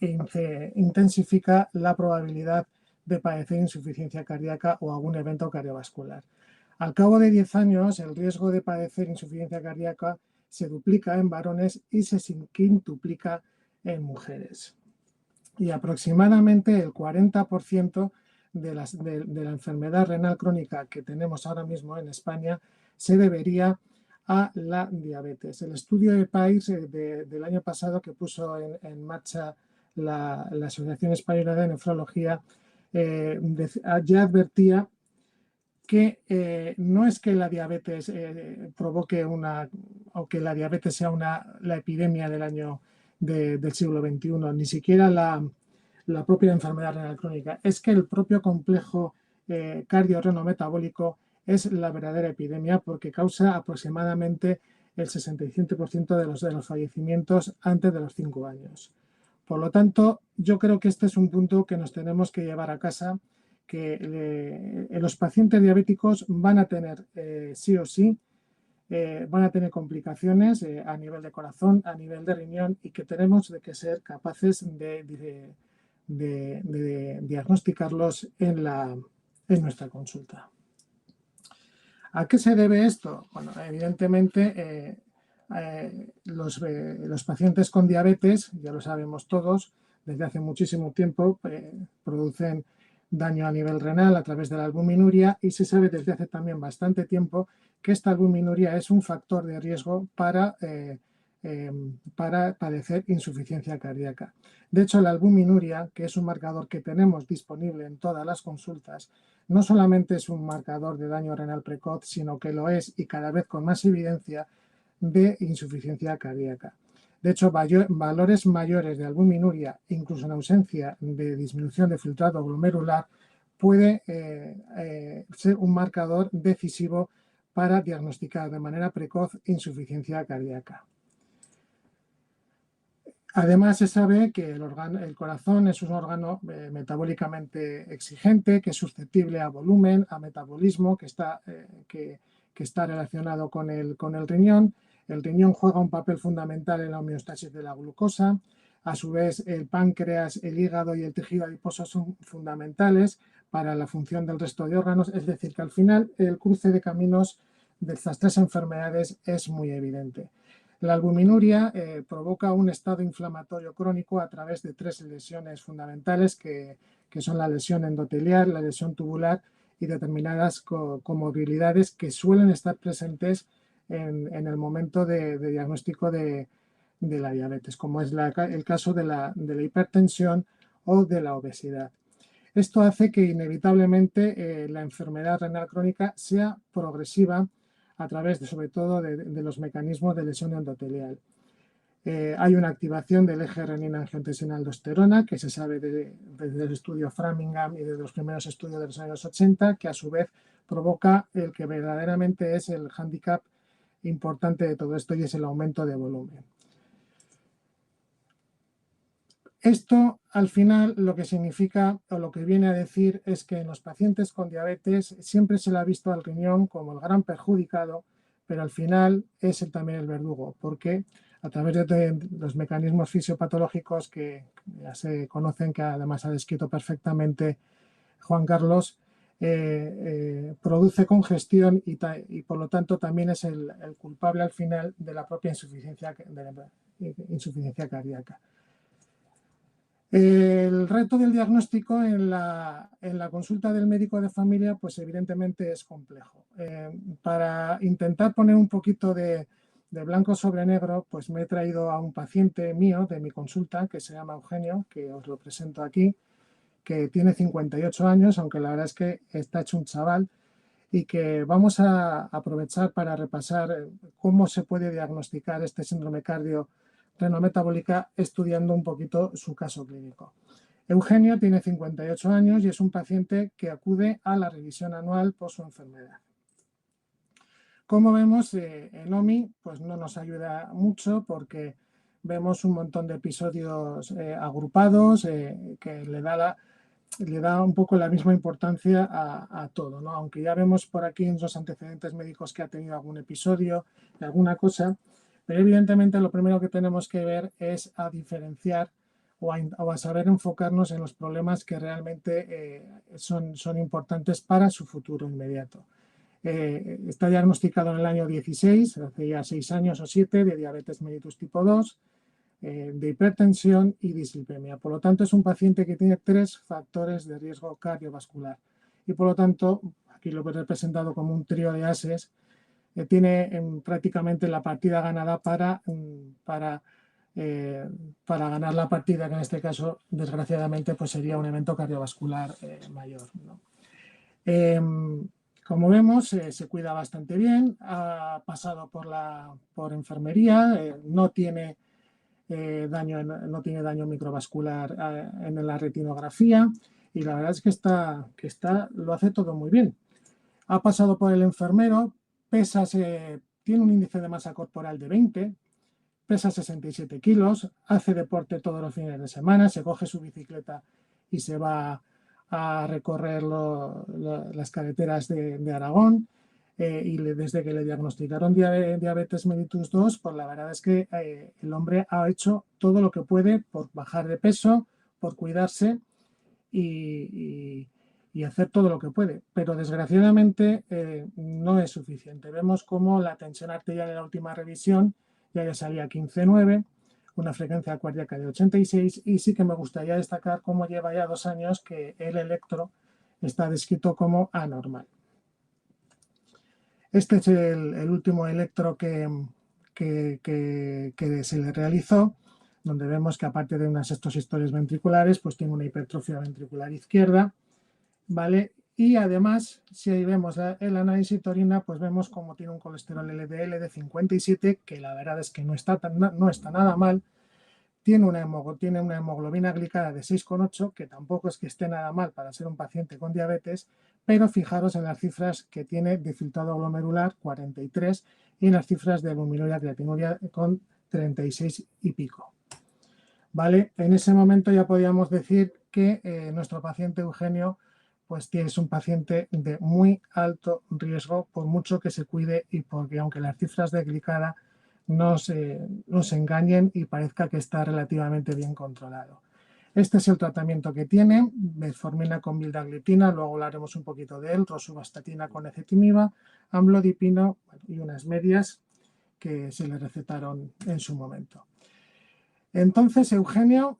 intensifica la probabilidad de padecer insuficiencia cardíaca o algún evento cardiovascular. Al cabo de 10 años, el riesgo de padecer insuficiencia cardíaca se duplica en varones y se quintuplica en mujeres. Y aproximadamente el 40% de la enfermedad renal crónica que tenemos ahora mismo en España se debería a la diabetes. El estudio de PAIS del año pasado que puso en marcha la Asociación Española de Nefrología ya advertía que no es que la diabetes provoque o que la diabetes sea la epidemia del siglo XXI, ni siquiera la propia enfermedad renal crónica, es que el propio complejo cardiorrenometabólico es la verdadera epidemia porque causa aproximadamente el 65% de los fallecimientos antes de los 5 años. Por lo tanto, yo creo que este es un punto que nos tenemos que llevar a casa, que los pacientes diabéticos van a tener sí o sí, van a tener complicaciones a nivel de corazón, a nivel de riñón y que tenemos que ser capaces de diagnosticarlos en nuestra consulta. ¿A qué se debe esto? Bueno, evidentemente los pacientes con diabetes, ya lo sabemos todos, desde hace muchísimo tiempo producen daño a nivel renal a través de la albuminuria y se sabe desde hace también bastante tiempo que esta albuminuria es un factor de riesgo para padecer insuficiencia cardíaca. De hecho, la albuminuria, que es un marcador que tenemos disponible en todas las consultas, no solamente es un marcador de daño renal precoz, sino que lo es y cada vez con más evidencia de insuficiencia cardíaca. De hecho, valores mayores de albuminuria, incluso en ausencia de disminución de filtrado glomerular, puede ser un marcador decisivo para diagnosticar de manera precoz insuficiencia cardíaca. Además, se sabe que el corazón es un órgano metabólicamente exigente, que es susceptible a volumen, a metabolismo, que está relacionado con el riñón. El riñón juega un papel fundamental en la homeostasis de la glucosa. A su vez, el páncreas, el hígado y el tejido adiposo son fundamentales para la función del resto de órganos. Es decir, que al final el cruce de caminos de estas tres enfermedades es muy evidente. La albuminuria provoca un estado inflamatorio crónico a través de tres lesiones fundamentales que son la lesión endotelial, la lesión tubular y determinadas comorbilidades que suelen estar presentes en el momento de diagnóstico de la diabetes, como es el caso de la hipertensión o de la obesidad. Esto hace que inevitablemente la enfermedad renal crónica sea progresiva a través sobre todo de los mecanismos de lesión endotelial. Hay una activación del eje renina-angiotensina-aldosterona que se sabe desde el estudio Framingham y desde los primeros estudios de los años 80, que a su vez provoca el que verdaderamente es el hándicap importante de todo esto y es el aumento de volumen. Esto, al final, lo que significa o lo que viene a decir es que en los pacientes con diabetes siempre se le ha visto al riñón como el gran perjudicado, pero al final es también el verdugo, porque a través de los mecanismos fisiopatológicos que ya se conocen, que además ha descrito perfectamente Juan Carlos, produce congestión y por lo tanto también es el culpable al final de la propia insuficiencia cardíaca. El reto del diagnóstico en la consulta del médico de familia, pues evidentemente es complejo. Para intentar poner un poquito de blanco sobre negro, pues me he traído a un paciente mío de mi consulta que se llama Eugenio, que os lo presento aquí, que tiene 58 años, aunque la verdad es que está hecho un chaval, y que vamos a aprovechar para repasar cómo se puede diagnosticar este síndrome cardio-renal-metabólica estudiando un poquito su caso clínico. Eugenio tiene 58 años y es un paciente que acude a la revisión anual por su enfermedad. Como vemos, en OMI pues no nos ayuda mucho porque vemos un montón de episodios agrupados que le da un poco la misma importancia a todo, ¿no? Aunque ya vemos por aquí en los antecedentes médicos que ha tenido algún episodio, alguna cosa, pero evidentemente lo primero que tenemos que ver es a diferenciar o a saber enfocarnos en los problemas que realmente son importantes para su futuro inmediato. Está diagnosticado en el año 16, hace ya 6 años o 7, de diabetes mellitus tipo 2, de hipertensión y dislipemia. Por lo tanto, es un paciente que tiene 3 factores de riesgo cardiovascular. Y por lo tanto, aquí lo he representado como un trío de ases, tiene prácticamente la partida ganada para ganar la partida, que en este caso, desgraciadamente, pues sería un evento cardiovascular mayor, ¿no? Como vemos, se cuida bastante bien, ha pasado por enfermería, no tiene daño microvascular en la retinografía y la verdad es que lo hace todo muy bien. Ha pasado por el enfermero, tiene un índice de masa corporal de 20, pesa 67 kilos, hace deporte todos los fines de semana, se coge su bicicleta y se va a recorrer las carreteras de Aragón. Y desde que le diagnosticaron diabetes mellitus 2, pues la verdad es que el hombre ha hecho todo lo que puede por bajar de peso, por cuidarse y hacer todo lo que puede. Pero desgraciadamente no es suficiente. Vemos cómo la tensión arterial en la última revisión ya salía 15,9, una frecuencia cardíaca de 86 y sí que me gustaría destacar cómo lleva ya 2 años que el electro está descrito como anormal. Este es el último electro que se le realizó, donde vemos que aparte de unas historias ventriculares, pues tiene una hipertrofia ventricular izquierda, ¿vale? Y además, si ahí vemos el análisis de orina, pues vemos como tiene un colesterol LDL de 57, que la verdad es que no está nada mal. Tiene una hemoglobina glicada de 6,8, que tampoco es que esté nada mal para ser un paciente con diabetes, pero fijaros en las cifras que tiene de filtrado glomerular, 43, y en las cifras de albuminuria, creatinuria con 36 y pico. ¿Vale? En ese momento ya podíamos decir que nuestro paciente Eugenio pues es un paciente de muy alto riesgo, por mucho que se cuide y porque aunque las cifras de glicada nos engañen y parezca que está relativamente bien controlado. Este es el tratamiento que tiene, metformina con vildagliptina, luego hablaremos un poquito de él, rosuvastatina con ezetimiba, amlodipino y unas medias que se le recetaron en su momento. Entonces, Eugenio,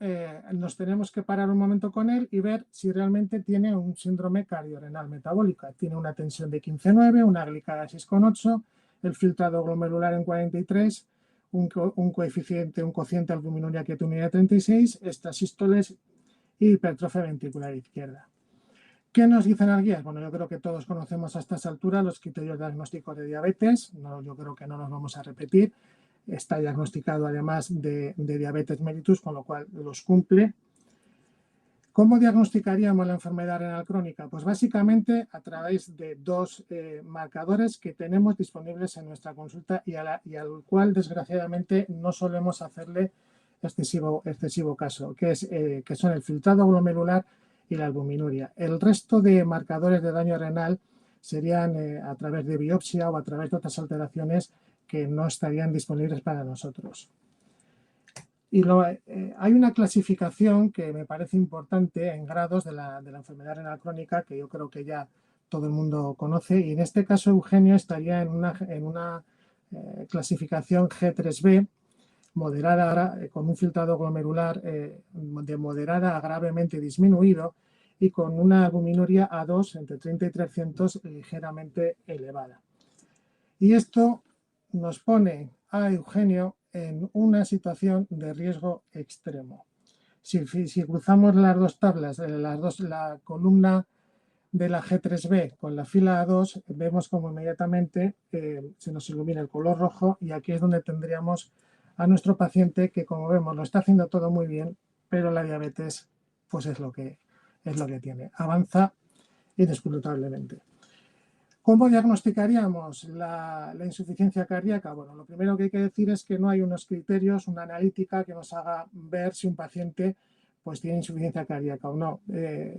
nos tenemos que parar un momento con él y ver si realmente tiene un síndrome cardiorrenal metabólica. Tiene una tensión de 15,9, una glicada de 6,8, el filtrado glomerular en 43, un cociente albuminuria quieturia de 36, estas sístoles y hipertrofia ventricular izquierda. ¿Qué nos dicen las guías? Bueno, yo creo que todos conocemos a estas alturas los criterios diagnósticos de diabetes, yo creo que no nos vamos a repetir. Está diagnosticado además de diabetes mellitus, con lo cual los cumple. ¿Cómo diagnosticaríamos la enfermedad renal crónica? Pues básicamente a través de dos marcadores que tenemos disponibles en nuestra consulta y al cual desgraciadamente no solemos hacerle excesivo caso, que son el filtrado glomerular y la albuminuria. El resto de marcadores de daño renal serían a través de biopsia o a través de otras alteraciones que no estarían disponibles para nosotros. Y hay una clasificación que me parece importante en grados de la enfermedad renal crónica, que yo creo que ya todo el mundo conoce, y en este caso Eugenio estaría en una clasificación G3B, moderada, con un filtrado glomerular de moderada a gravemente disminuido y con una albuminuria A2 entre 30 y 300 ligeramente elevada. Y esto nos pone a Eugenio en una situación de riesgo extremo. Si cruzamos las dos tablas, la columna de la G3B con la fila A2, vemos como inmediatamente se nos ilumina el color rojo y aquí es donde tendríamos a nuestro paciente que, como vemos, lo está haciendo todo muy bien, pero la diabetes pues es lo que tiene. Avanza inescrutablemente. ¿Cómo diagnosticaríamos la insuficiencia cardíaca? Bueno, lo primero que hay que decir es que no hay unos criterios, una analítica que nos haga ver si un paciente pues, tiene insuficiencia cardíaca o no.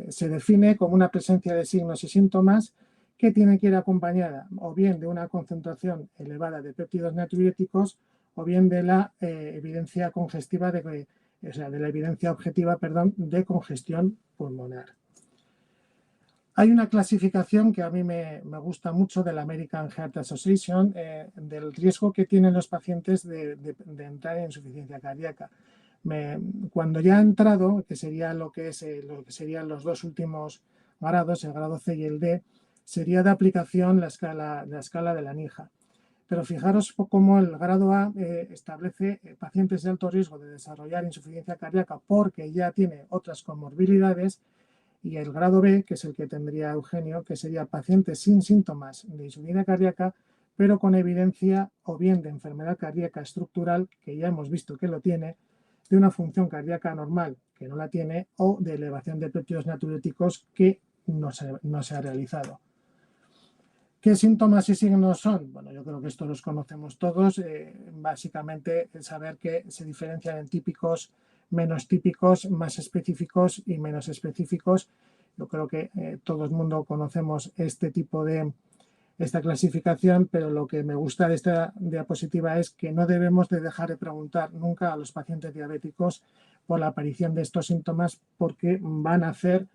Se define como una presencia de signos y síntomas que tiene que ir acompañada o bien de una concentración elevada de péptidos natriuréticos o bien de la evidencia congestiva, de la evidencia objetiva, de congestión pulmonar. Hay una clasificación que a mí me gusta mucho de la American Heart Association del riesgo que tienen los pacientes de entrar en insuficiencia cardíaca. Cuando ya ha entrado, que sería lo que serían los dos últimos grados, el grado C y el D, sería de aplicación la escala de la NIJA. Pero fijaros cómo el grado A establece pacientes de alto riesgo de desarrollar insuficiencia cardíaca porque ya tiene otras comorbilidades, y el grado B, que es el que tendría Eugenio, que sería pacientes sin síntomas de insuficiencia cardíaca, pero con evidencia o bien de enfermedad cardíaca estructural, que ya hemos visto que lo tiene, de una función cardíaca normal, que no la tiene, o de elevación de péptidos natriuréticos que no se ha realizado. ¿Qué síntomas y signos son? Bueno, yo creo que esto los conocemos todos. Básicamente, saber que se diferencian en típicos, menos típicos, más específicos y menos específicos. Yo creo que todo el mundo conocemos esta clasificación, pero lo que me gusta de esta diapositiva es que no debemos de dejar de preguntar nunca a los pacientes diabéticos por la aparición de estos síntomas porque van a hacer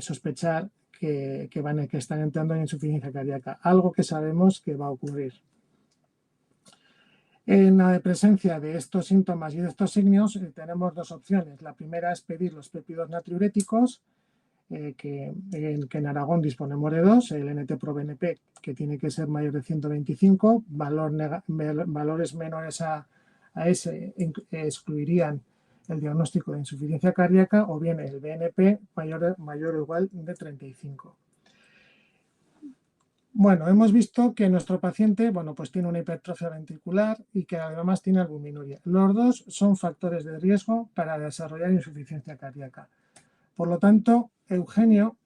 sospechar que están entrando en insuficiencia cardíaca, algo que sabemos que va a ocurrir. En la presencia de estos síntomas y de estos signos tenemos dos opciones. La primera es pedir los péptidos natriuréticos, que en Aragón disponemos de dos, el NT-proBNP, que tiene que ser mayor de 125, valores menores a ese excluirían el diagnóstico de insuficiencia cardíaca, o bien el BNP mayor o igual de 35. Bueno, hemos visto que nuestro paciente, pues tiene una hipertrofia ventricular y que además tiene albuminuria. Los dos son factores de riesgo para desarrollar insuficiencia cardíaca. Por lo tanto, Eugenio,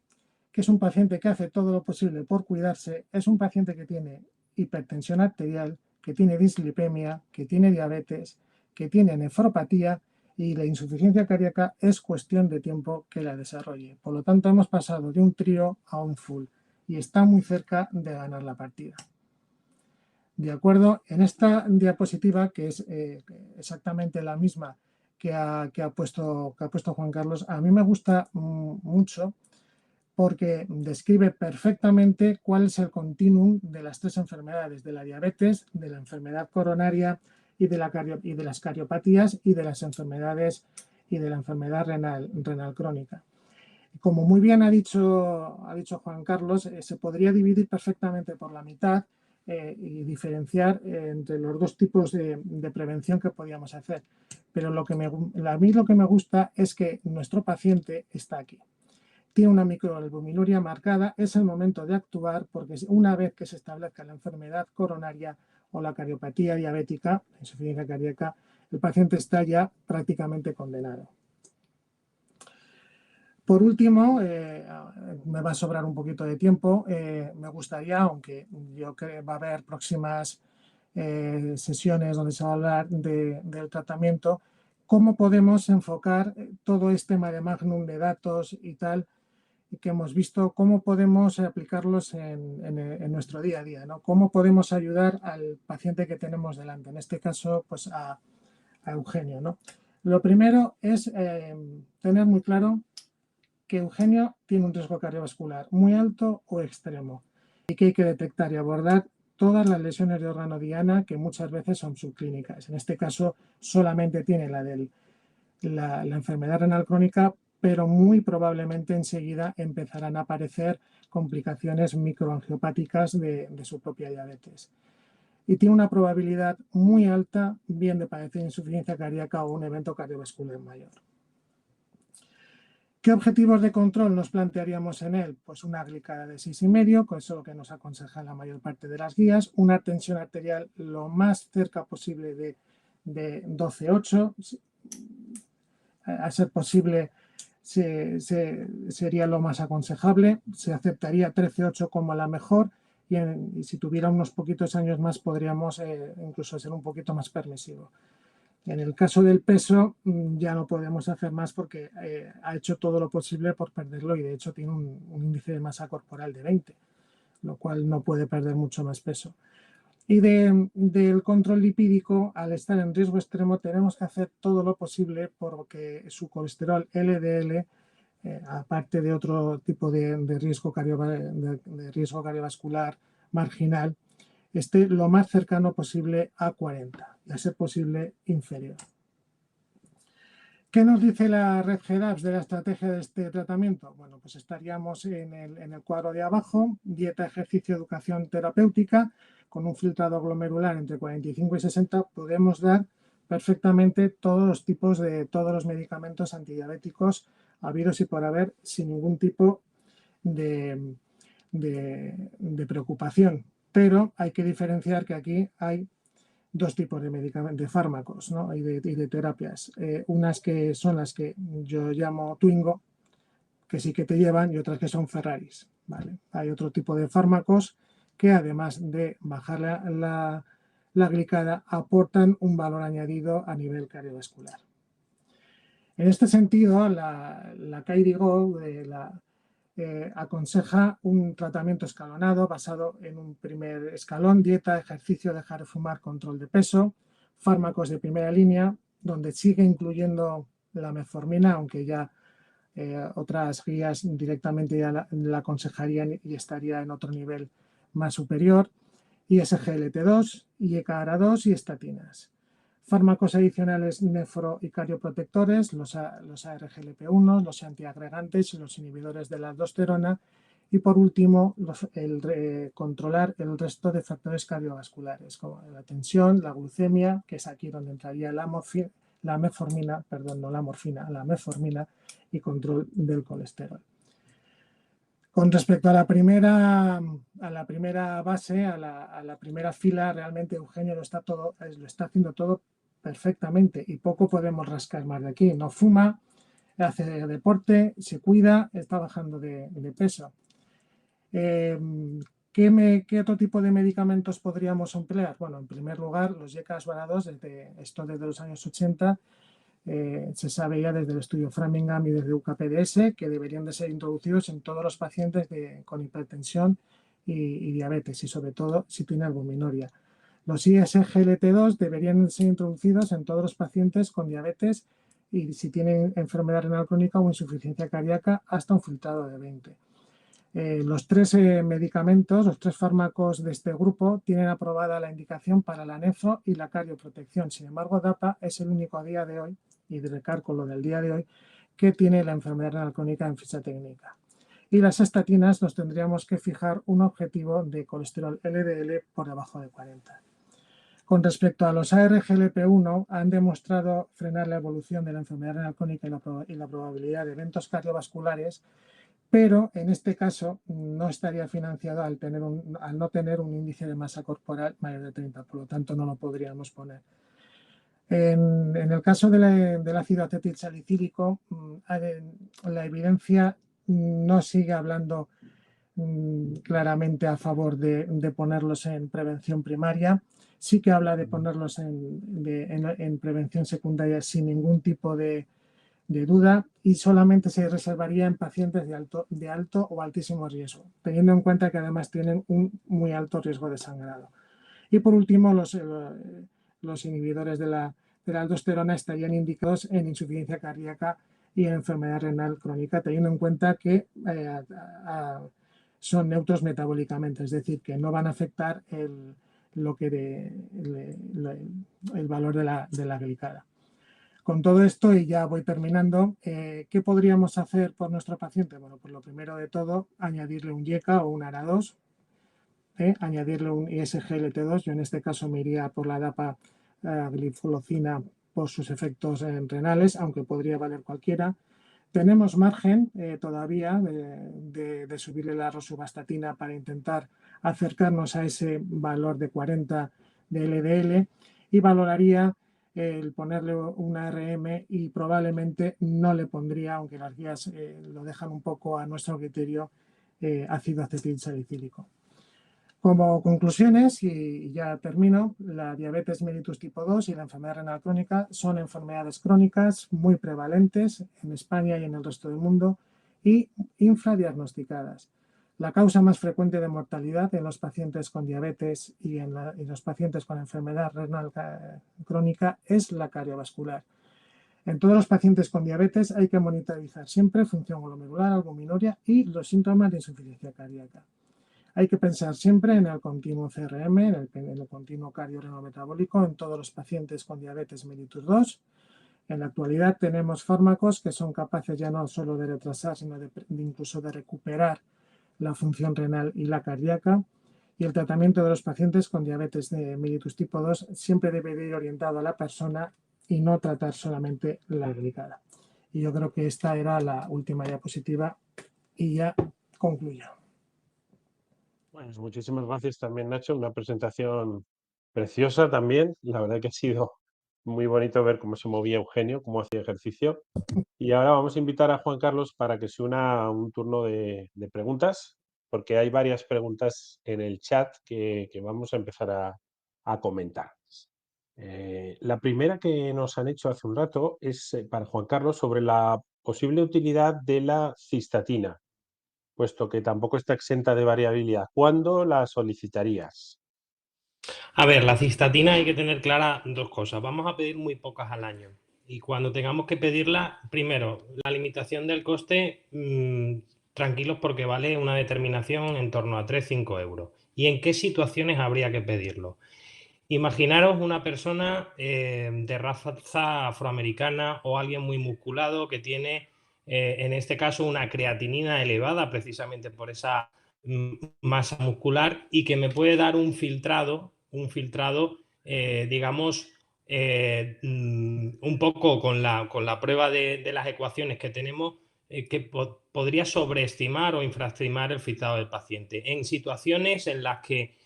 que es un paciente que hace todo lo posible por cuidarse, es un paciente que tiene hipertensión arterial, que tiene dislipemia, que tiene diabetes, que tiene nefropatía, y la insuficiencia cardíaca es cuestión de tiempo que la desarrolle. Por lo tanto, hemos pasado de un trío a un full y está muy cerca de ganar la partida. De acuerdo, en esta diapositiva, que es exactamente la misma que ha puesto Juan Carlos, a mí me gusta mucho porque describe perfectamente cuál es el continuum de las tres enfermedades, de la diabetes, de la enfermedad coronaria y de las cariopatías y de las enfermedades y de la enfermedad renal crónica. Como muy bien ha dicho Juan Carlos, se podría dividir perfectamente por la mitad y diferenciar entre los dos tipos de prevención que podíamos hacer. Pero a mí lo que me gusta es que nuestro paciente está aquí. Tiene una microalbuminuria marcada, es el momento de actuar porque una vez que se establezca la enfermedad coronaria o la cariopatía diabética, insuficiencia cardíaca, el paciente está ya prácticamente condenado. Por último, me va a sobrar un poquito de tiempo, me gustaría, aunque yo creo que va a haber próximas sesiones donde se va a hablar del tratamiento, cómo podemos enfocar todo este mare magnum de datos y tal que hemos visto, cómo podemos aplicarlos en nuestro día a día, ¿no? Cómo podemos ayudar al paciente que tenemos delante, en este caso pues a Eugenio, ¿no? Lo primero es tener muy claro que Eugenio tiene un riesgo cardiovascular muy alto o extremo y que hay que detectar y abordar todas las lesiones de órgano diana que muchas veces son subclínicas. En este caso solamente tiene la enfermedad renal crónica, pero muy probablemente enseguida empezarán a aparecer complicaciones microangiopáticas de su propia diabetes. Y tiene una probabilidad muy alta bien de padecer insuficiencia cardíaca o un evento cardiovascular mayor. ¿Qué objetivos de control nos plantearíamos en él? Pues una glicada de 6,5, con eso lo que nos aconseja la mayor parte de las guías, una tensión arterial lo más cerca posible de 12,8, a ser posible sería lo más aconsejable, se aceptaría 13,8 como la mejor y si tuviera unos poquitos años más podríamos incluso ser un poquito más permisivo. En el caso del peso ya no podemos hacer más porque ha hecho todo lo posible por perderlo y de hecho tiene un índice de masa corporal de 20, lo cual no puede perder mucho más peso. Y del control lipídico, al estar en riesgo extremo, tenemos que hacer todo lo posible porque su colesterol LDL, aparte de otro tipo de riesgo cardiovascular marginal, esté lo más cercano posible a 40 y a ser posible inferior. ¿Qué nos dice la red GEDAPS de la estrategia de este tratamiento? Bueno, pues estaríamos en el cuadro de abajo, dieta, ejercicio, educación terapéutica, con un filtrado glomerular entre 45 y 60, podemos dar perfectamente todos los tipos de todos los medicamentos antidiabéticos habidos y por haber sin ningún tipo de preocupación. Pero hay que diferenciar que aquí hay dos tipos de medicamentos, de fármacos, ¿no? y de terapias. Unas que son las que yo llamo Twingo, que sí que te llevan, y otras que son Ferraris. ¿Vale? Hay otro tipo de fármacos que además de bajar la glicada, aportan un valor añadido a nivel cardiovascular. En este sentido, la KDIGO aconseja un tratamiento escalonado basado en un primer escalón, dieta, ejercicio, dejar de fumar, control de peso, fármacos de primera línea, donde sigue incluyendo la metformina, aunque ya otras guías directamente ya la aconsejarían y estaría en otro nivel más superior, y SGLT2, IECARA2 y estatinas. Fármacos adicionales nefro y cardioprotectores, los ARGLP1, los antiagregantes y los inhibidores de la aldosterona. Y por último, controlar el resto de factores cardiovasculares, como la tensión, la glucemia, que es aquí donde entraría la metformina y control del colesterol. Con respecto a la primera base, a la primera fila, realmente Eugenio lo está haciendo todo perfectamente y poco podemos rascar más de aquí. No fuma, hace deporte, se cuida, está bajando de peso. ¿Qué otro tipo de medicamentos podríamos emplear? Bueno, en primer lugar, los YKS-BANA2, desde los años 80, se sabe ya desde el estudio Framingham y desde UKPDS que deberían de ser introducidos en todos los pacientes con hipertensión y diabetes, y sobre todo si tiene albuminuria. Los ISGLT2 deberían ser introducidos en todos los pacientes con diabetes y si tienen enfermedad renal crónica o insuficiencia cardíaca hasta un filtrado de 20. Los 3 medicamentos, los 3 fármacos de este grupo tienen aprobada la indicación para la nefro y la cardioprotección. Sin embargo, DAPA es el único a día de hoy, y recalco lo del día de hoy, que tiene la enfermedad renal crónica en ficha técnica. Y las estatinas nos tendríamos que fijar un objetivo de colesterol LDL por debajo de 40. Con respecto a los ARGLP1, han demostrado frenar la evolución de la enfermedad renal crónica y la probabilidad de eventos cardiovasculares, pero en este caso no estaría financiado al no tener un índice de masa corporal mayor de 30, por lo tanto no lo podríamos poner. En el caso del ácido acetilsalicílico, la evidencia no sigue hablando claramente a favor de ponerlos en prevención primaria. Sí que habla de ponerlos en prevención secundaria sin ningún tipo de duda y solamente se reservaría en pacientes de alto o altísimo riesgo, teniendo en cuenta que además tienen un muy alto riesgo de sangrado. Y por último, los inhibidores de la aldosterona estarían indicados en insuficiencia cardíaca y en enfermedad renal crónica, teniendo en cuenta que son neutros metabólicamente, es decir, que no van a afectar el valor de la glicada. Con todo esto, y ya voy terminando, ¿qué podríamos hacer por nuestro paciente? Bueno, pues lo primero de todo, añadirle un YECA o un ARA2, añadirle un ISGLT2, yo en este caso me iría por la DAPA glifolocina por sus efectos renales, aunque podría valer cualquiera. Tenemos margen todavía de subirle la rosuvastatina para intentar acercarnos a ese valor de 40 de LDL y valoraría el ponerle una ARM y probablemente no le pondría, aunque las guías lo dejan un poco a nuestro criterio, ácido acetilsalicílico. Como conclusiones, y ya termino, la diabetes mellitus tipo 2 y la enfermedad renal crónica son enfermedades crónicas muy prevalentes en España y en el resto del mundo y infradiagnosticadas. La causa más frecuente de mortalidad en los pacientes con diabetes y en los pacientes con enfermedad renal crónica es la cardiovascular. En todos los pacientes con diabetes hay que monitorizar siempre función glomerular, albuminuria y los síntomas de insuficiencia cardíaca. Hay que pensar siempre en el continuo CRM, en el continuo cardiorrenometabólico en todos los pacientes con diabetes mellitus 2. En la actualidad tenemos fármacos que son capaces ya no solo de retrasar, sino incluso de recuperar la función renal y la cardíaca. Y el tratamiento de los pacientes con diabetes de mellitus tipo 2 siempre debe de ir orientado a la persona y no tratar solamente la glicada. Y yo creo que esta era la última diapositiva y ya concluyo. Bueno, muchísimas gracias también, Nacho. Una presentación preciosa también. La verdad que ha sido muy bonito ver cómo se movía Eugenio, cómo hacía ejercicio. Y ahora vamos a invitar a Juan Carlos para que se una a un turno de preguntas, porque hay varias preguntas en el chat que vamos a empezar a comentar. La primera que nos han hecho hace un rato es para Juan Carlos sobre la posible utilidad de la cistatina, puesto que tampoco está exenta de variabilidad. ¿Cuándo la solicitarías? A ver, la cistatina hay que tener clara dos cosas. Vamos a pedir muy pocas al año. Y cuando tengamos que pedirla, primero, la limitación del coste, tranquilos porque vale una determinación en torno a 3-5 euros. ¿Y en qué situaciones habría que pedirlo? Imaginaros una persona de raza afroamericana o alguien muy musculado que tiene, en este caso, una creatinina elevada precisamente por esa masa muscular y que me puede dar un filtrado, digamos, un poco con la prueba de las ecuaciones que tenemos, que podría sobreestimar o infraestimar el filtrado del paciente. En situaciones en las que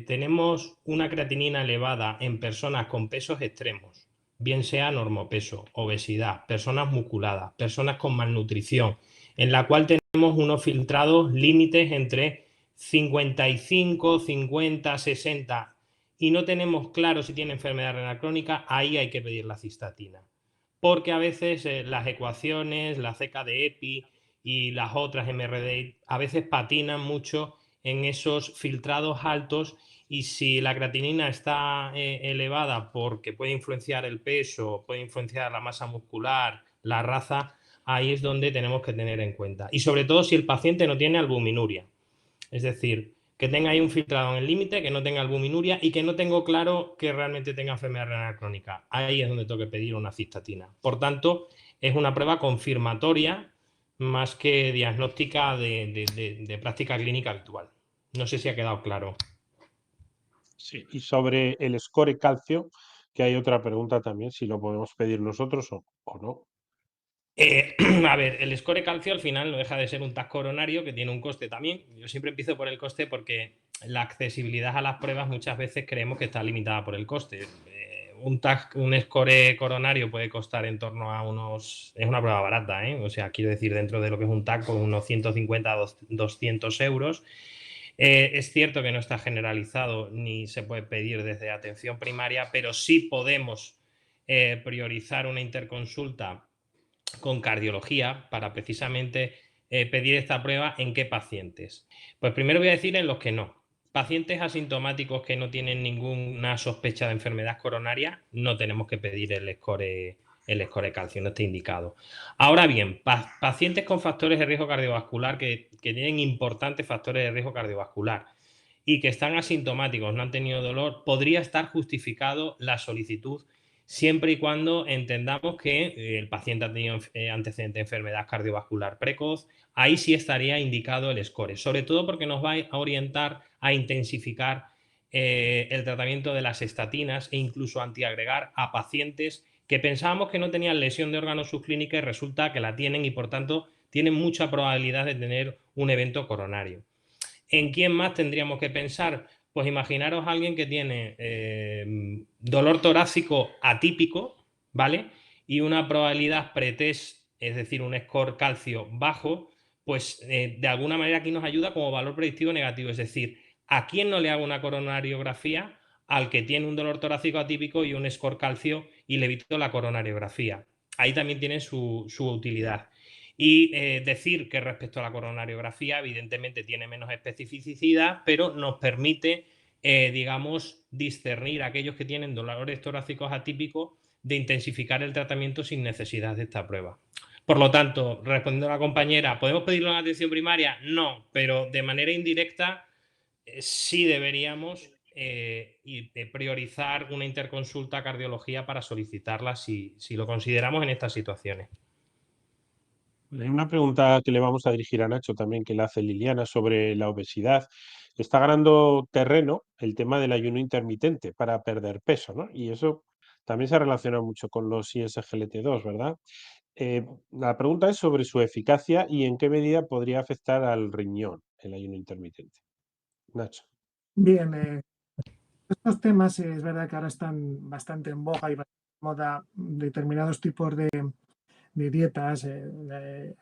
tenemos una creatinina elevada en personas con pesos extremos, bien sea normopeso, obesidad, personas musculadas, personas con malnutrición, en la cual tenemos unos filtrados límites entre 55, 50, 60 y no tenemos claro si tiene enfermedad renal crónica, ahí hay que pedir la cistatina. Porque a veces las ecuaciones, la CK de EPI y las otras MRD, a veces patinan mucho en esos filtrados altos y si la creatinina está elevada porque puede influenciar el peso, puede influenciar la masa muscular, la raza, ahí es donde tenemos que tener en cuenta. Y sobre todo si el paciente no tiene albuminuria. Es decir, que tenga ahí un filtrado en el límite, que no tenga albuminuria y que no tengo claro que realmente tenga enfermedad renal crónica. Ahí es donde tengo que pedir una cistatina. Por tanto, es una prueba confirmatoria más que diagnóstica de práctica clínica habitual. No sé si ha quedado claro. Sí, y sobre el score calcio, que hay otra pregunta también, si lo podemos pedir nosotros o no. A ver, el score calcio al final no deja de ser un TAC coronario que tiene un coste también. Yo siempre empiezo por el coste porque la accesibilidad a las pruebas muchas veces creemos que está limitada por el coste. Un score coronario puede costar en torno a unos... Es una prueba barata, ¿eh? O sea, quiero decir, dentro de lo que es un TAC, con unos 150 a 200 euros. Es cierto que no está generalizado ni se puede pedir desde atención primaria, pero sí podemos priorizar una interconsulta con cardiología para precisamente pedir esta prueba. ¿En qué pacientes? Pues primero voy a decir en los que no. Pacientes asintomáticos que no tienen ninguna sospecha de enfermedad coronaria, no tenemos que pedir el score calcio, no está indicado. Ahora bien, pacientes con factores de riesgo cardiovascular que tienen importantes factores de riesgo cardiovascular y que están asintomáticos, no han tenido dolor, podría estar justificado la solicitud siempre y cuando entendamos que el paciente ha tenido antecedente de enfermedad cardiovascular precoz. Ahí sí estaría indicado el score, sobre todo porque nos va a orientar a intensificar el tratamiento de las estatinas e incluso antiagregar a pacientes que pensábamos que no tenían lesión de órganos subclínica y resulta que la tienen y por tanto tienen mucha probabilidad de tener un evento coronario. ¿En quién más tendríamos que pensar? Pues imaginaros a alguien que tiene dolor torácico atípico, ¿vale? Y una probabilidad pretest, es decir, un score calcio bajo, pues de alguna manera aquí nos ayuda como valor predictivo negativo. Es decir, ¿a quién no le hago una coronariografía? Al que tiene un dolor torácico atípico y un score calcio y le evito la coronariografía. Ahí también tiene su utilidad. Y decir que respecto a la coronariografía, evidentemente tiene menos especificidad, pero nos permite, digamos, discernir a aquellos que tienen dolores torácicos atípicos de intensificar el tratamiento sin necesidad de esta prueba. Por lo tanto, respondiendo a la compañera, ¿podemos pedirlo en atención primaria? No, pero de manera indirecta sí deberíamos priorizar una interconsulta a cardiología para solicitarla si lo consideramos en estas situaciones. Hay una pregunta que le vamos a dirigir a Nacho también, que la hace Liliana, sobre la obesidad. Está ganando terreno el tema del ayuno intermitente para perder peso, ¿no? Y eso también se relaciona mucho con los ISGLT2, ¿verdad? La pregunta es sobre su eficacia y en qué medida podría afectar al riñón el ayuno intermitente. Nacho. Bien, estos temas es verdad que ahora están bastante en boga y bastante en moda determinados tipos de dietas.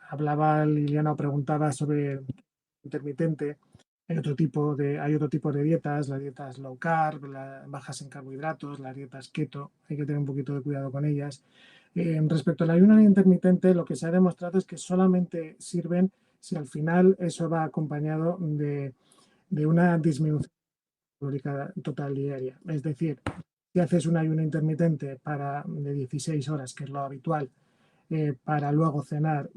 Hablaba Liliana o preguntaba sobre intermitente. Hay otro tipo de dietas, las dietas low carb, bajas en carbohidratos, las dietas keto. Hay que tener un poquito de cuidado con ellas. Respecto al ayuno intermitente, lo que se ha demostrado es que solamente sirven si al final eso va acompañado de una disminución calórica total diaria. Es decir, si haces un ayuno intermitente de 16 horas, que es lo habitual, para luego cenar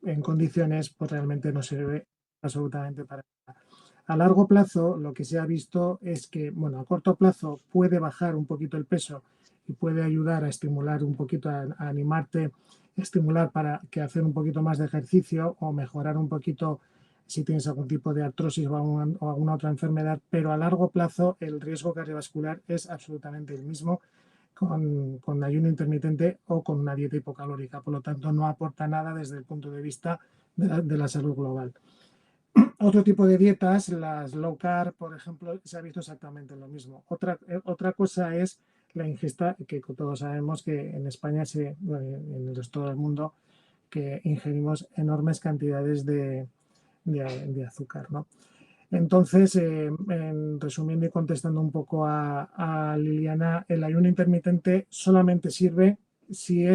en condiciones, pues realmente no sirve absolutamente para nada. A largo plazo, lo que se ha visto es que, bueno, a corto plazo puede bajar un poquito el peso y puede ayudar a estimular un poquito, a animarte, estimular para que hacer un poquito más de ejercicio o mejorar un poquito si tienes algún tipo de artrosis o alguna otra enfermedad, pero a largo plazo el riesgo cardiovascular es absolutamente el mismo con ayuno intermitente o con una dieta hipocalórica. Por lo tanto, no aporta nada desde el punto de vista de la salud global. Otro tipo de dietas, las low carb, por ejemplo, se ha visto exactamente lo mismo. Otra cosa es la ingesta, que todos sabemos que en España, en el resto del mundo, que ingerimos enormes cantidades de azúcar, ¿no? Entonces, resumiendo y contestando un poco a Liliana, el ayuno intermitente solamente sirve si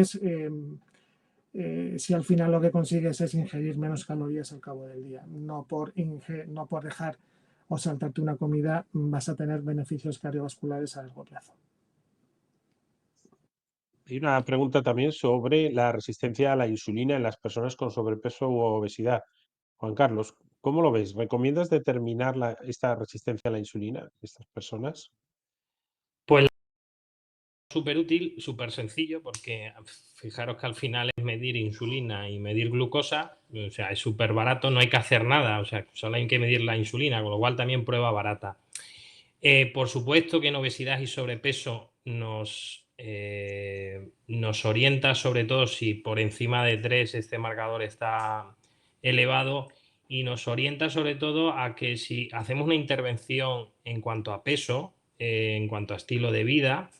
si al final lo que consigues es ingerir menos calorías al cabo del día, no por dejar o saltarte una comida, vas a tener beneficios cardiovasculares a largo plazo. Hay una pregunta también sobre la resistencia a la insulina en las personas con sobrepeso u obesidad. Juan Carlos, ¿cómo lo ves? ¿Recomiendas determinar esta resistencia a la insulina en estas personas? Pues súper útil, súper sencillo, porque fijaros que al final es medir insulina y medir glucosa, o sea, es súper barato, no hay que hacer nada, o sea, solo hay que medir la insulina, con lo cual también prueba barata. Por supuesto que en obesidad y sobrepeso nos orienta, sobre todo si por encima de 3 este marcador está elevado, y nos orienta sobre todo a que si hacemos una intervención en cuanto a peso, en cuanto a estilo de vida,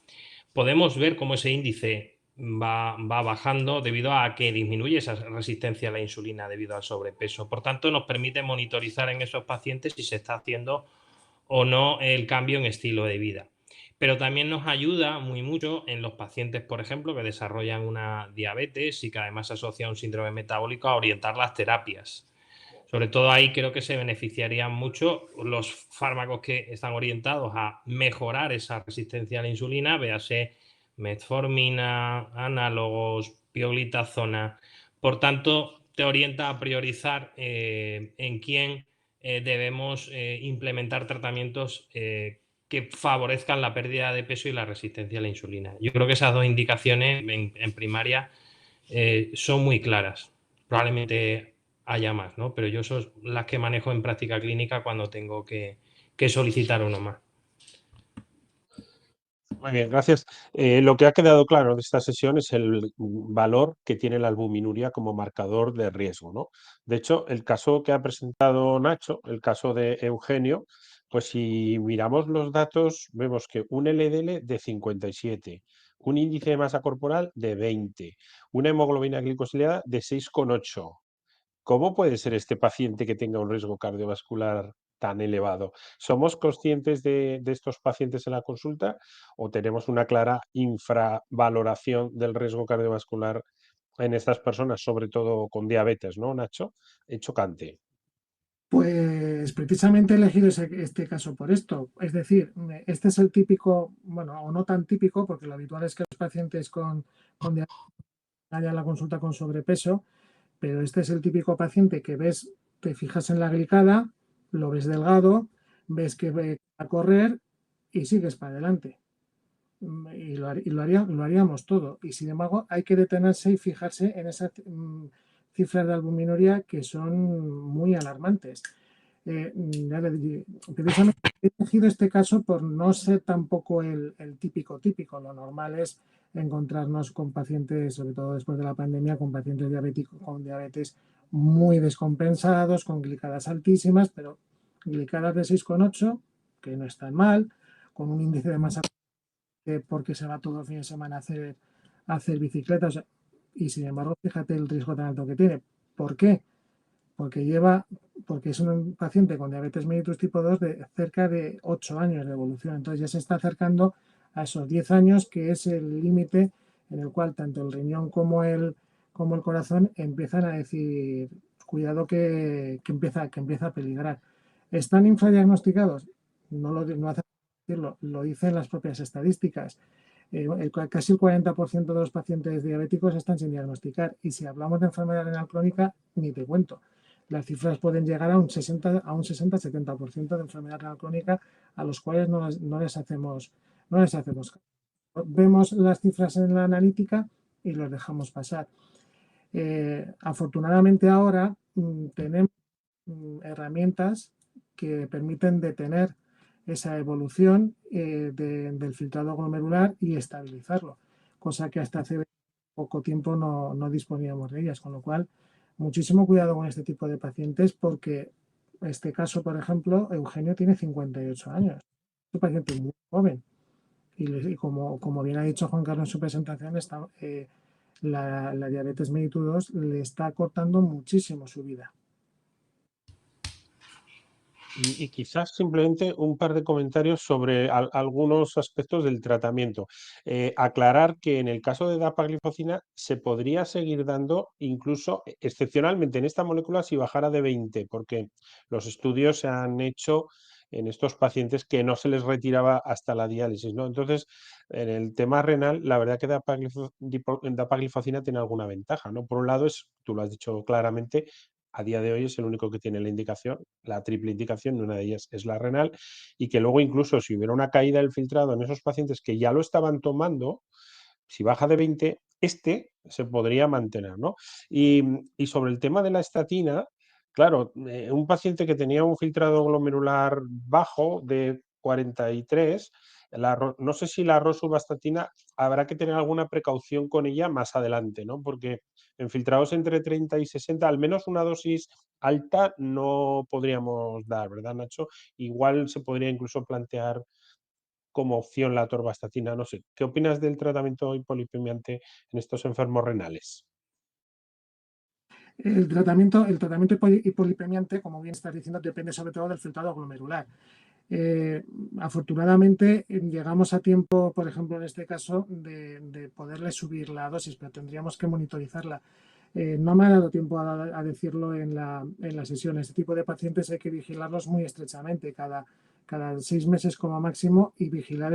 podemos ver cómo ese índice va bajando debido a que disminuye esa resistencia a la insulina debido al sobrepeso. Por tanto, nos permite monitorizar en esos pacientes si se está haciendo o no el cambio en estilo de vida. Pero también nos ayuda mucho en los pacientes, por ejemplo, que desarrollan una diabetes y que además se asocia a un síndrome metabólico, a orientar las terapias. Sobre todo ahí creo que se beneficiarían mucho los fármacos que están orientados a mejorar esa resistencia a la insulina, véase metformina, análogos, pioglitazona. Por tanto, te orienta a priorizar en quién debemos implementar tratamientos que favorezcan la pérdida de peso y la resistencia a la insulina. Yo creo que esas dos indicaciones en primaria son muy claras. Probablemente haya más, ¿no? Pero yo son las que manejo en práctica clínica cuando tengo que solicitar uno más. Muy bien, gracias. Lo que ha quedado claro de esta sesión es el valor que tiene la albuminuria como marcador de riesgo, ¿no? De hecho, el caso que ha presentado Nacho, el caso de Eugenio, pues si miramos los datos, vemos que un LDL de 57, un índice de masa corporal de 20, una hemoglobina glicosilada de 6,8. ¿Cómo puede ser este paciente que tenga un riesgo cardiovascular tan elevado? ¿Somos conscientes de estos pacientes en la consulta o tenemos una clara infravaloración del riesgo cardiovascular en estas personas, sobre todo con diabetes, ¿no, Nacho? Es chocante. Pues precisamente he elegido este caso por esto. Es decir, este es el típico, bueno, o no tan típico, porque lo habitual es que los pacientes con diabetes vayan a la consulta con sobrepeso, pero este es el típico paciente que ves, te fijas en la glicada, lo ves delgado, ves que va a correr y sigues para adelante. Y lo haríamos todo. Y sin embargo, hay que detenerse y fijarse en esas cifras de albuminuria que son muy alarmantes. Precisamente he elegido este caso por no ser tampoco el típico. Lo normal es encontrarnos con pacientes, sobre todo después de la pandemia, con pacientes diabéticos con diabetes muy descompensados, con glicadas altísimas, pero glicadas de 6,8, que no están mal, con un índice de masa porque se va todo el fin de semana a hacer bicicleta. O sea, y sin embargo, fíjate el riesgo tan alto que tiene. ¿Por qué? Porque es un paciente con diabetes mellitus tipo 2 de cerca de 8 años de evolución. Entonces ya se está acercando a esos 10 años, que es el límite en el cual tanto el riñón como el corazón empiezan a decir, cuidado que empieza a peligrar. ¿Están infradiagnosticados? No hace decirlo, lo dicen las propias estadísticas. Casi el 40% de los pacientes diabéticos están sin diagnosticar, y si hablamos de enfermedad renal crónica, ni te cuento. Las cifras pueden llegar a un 60-70% de enfermedad renal crónica, a los cuales no les hacemos caso. Vemos las cifras en la analítica y los dejamos pasar. Afortunadamente ahora tenemos herramientas que permiten detener esa evolución del filtrado glomerular y estabilizarlo, cosa que hasta hace poco tiempo no disponíamos de ellas, con lo cual muchísimo cuidado con este tipo de pacientes, porque este caso, por ejemplo, Eugenio tiene 58 años, es un paciente muy joven y como bien ha dicho Juan Carlos en su presentación, la diabetes mellitus 2 le está cortando muchísimo su vida. Y quizás simplemente un par de comentarios sobre algunos aspectos del tratamiento. Aclarar que en el caso de dapagliflozina se podría seguir dando incluso excepcionalmente en esta molécula si bajara de 20, porque los estudios se han hecho en estos pacientes que no se les retiraba hasta la diálisis, ¿no? Entonces, en el tema renal, la verdad que dapagliflozina tiene alguna ventaja, ¿no? Por un lado, tú lo has dicho claramente, a día de hoy es el único que tiene la indicación, la triple indicación, una de ellas es la renal, y que luego incluso si hubiera una caída del filtrado en esos pacientes que ya lo estaban tomando, si baja de 20, se podría mantener, ¿no? Y sobre el tema de la estatina, claro, un paciente que tenía un filtrado glomerular bajo de 43, no sé si la rosuvastatina habrá que tener alguna precaución con ella más adelante, ¿no? Porque en filtrados entre 30 y 60, al menos una dosis alta no podríamos dar, ¿verdad, Nacho? Igual se podría incluso plantear como opción la atorvastatina. No sé, ¿qué opinas del tratamiento hipolipemiante en estos enfermos renales? El tratamiento hipolipemiante, como bien estás diciendo, depende sobre todo del filtrado glomerular. Afortunadamente llegamos a tiempo, por ejemplo, en este caso, de poderle subir la dosis, pero tendríamos que monitorizarla. No me ha dado tiempo a decirlo en la sesión. Este tipo de pacientes hay que vigilarlos muy estrechamente, cada 6 meses como máximo, y vigilar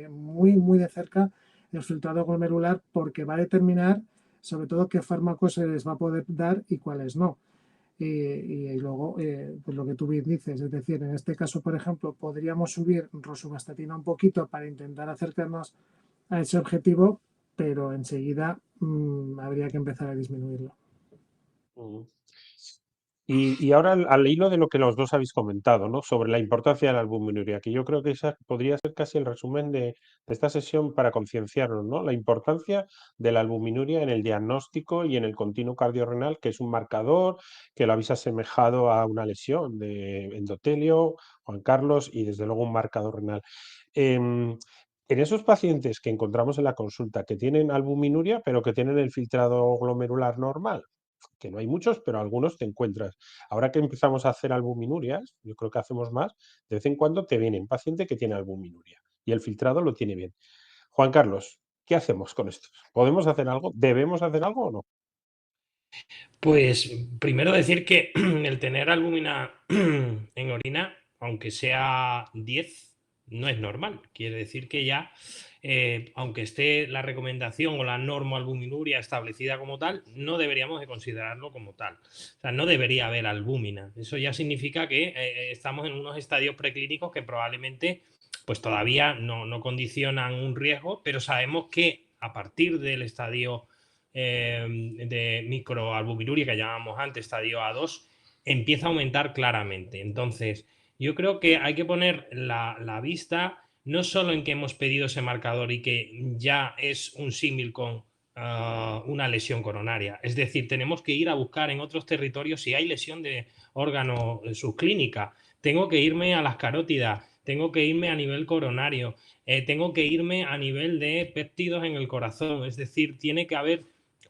muy de cerca el filtrado glomerular, porque va a determinar sobre todo qué fármacos se les va a poder dar y cuáles no. Y luego, pues lo que tú bien dices, es decir, en este caso, por ejemplo, podríamos subir rosuvastatina un poquito para intentar acercarnos a ese objetivo, pero enseguida habría que empezar a disminuirlo. Y ahora al hilo de lo que los dos habéis comentado, ¿no? Sobre la importancia de la albuminuria, que yo creo que esa podría ser casi el resumen de esta sesión para concienciarnos, ¿no? La importancia de la albuminuria en el diagnóstico y en el continuo cardiorrenal, que es un marcador que lo habéis asemejado a una lesión de endotelio, Juan Carlos, y desde luego un marcador renal. En esos pacientes que encontramos en la consulta que tienen albuminuria, pero que tienen el filtrado glomerular normal, que no hay muchos, pero algunos te encuentras. Ahora que empezamos a hacer albuminurias, yo creo que hacemos más, de vez en cuando te viene un paciente que tiene albuminuria y el filtrado lo tiene bien. Juan Carlos, ¿qué hacemos con esto? ¿Podemos hacer algo? ¿Debemos hacer algo o no? Pues primero decir que el tener albúmina en orina, aunque sea 10, no es normal. Quiere decir que ya, aunque esté la recomendación o la normoalbuminuria establecida como tal, no deberíamos de considerarlo como tal. O sea, no debería haber albúmina. Eso ya significa que estamos en unos estadios preclínicos que probablemente pues todavía no condicionan un riesgo, pero sabemos que a partir del estadio de microalbuminuria que llamábamos antes, estadio A2, empieza a aumentar claramente. Entonces, yo creo que hay que poner la vista no solo en que hemos pedido ese marcador y que ya es un símil con una lesión coronaria. Es decir, tenemos que ir a buscar en otros territorios si hay lesión de órgano subclínica. Tengo que irme a las carótidas, tengo que irme a nivel coronario, tengo que irme a nivel de péptidos en el corazón. Es decir, tiene que haber,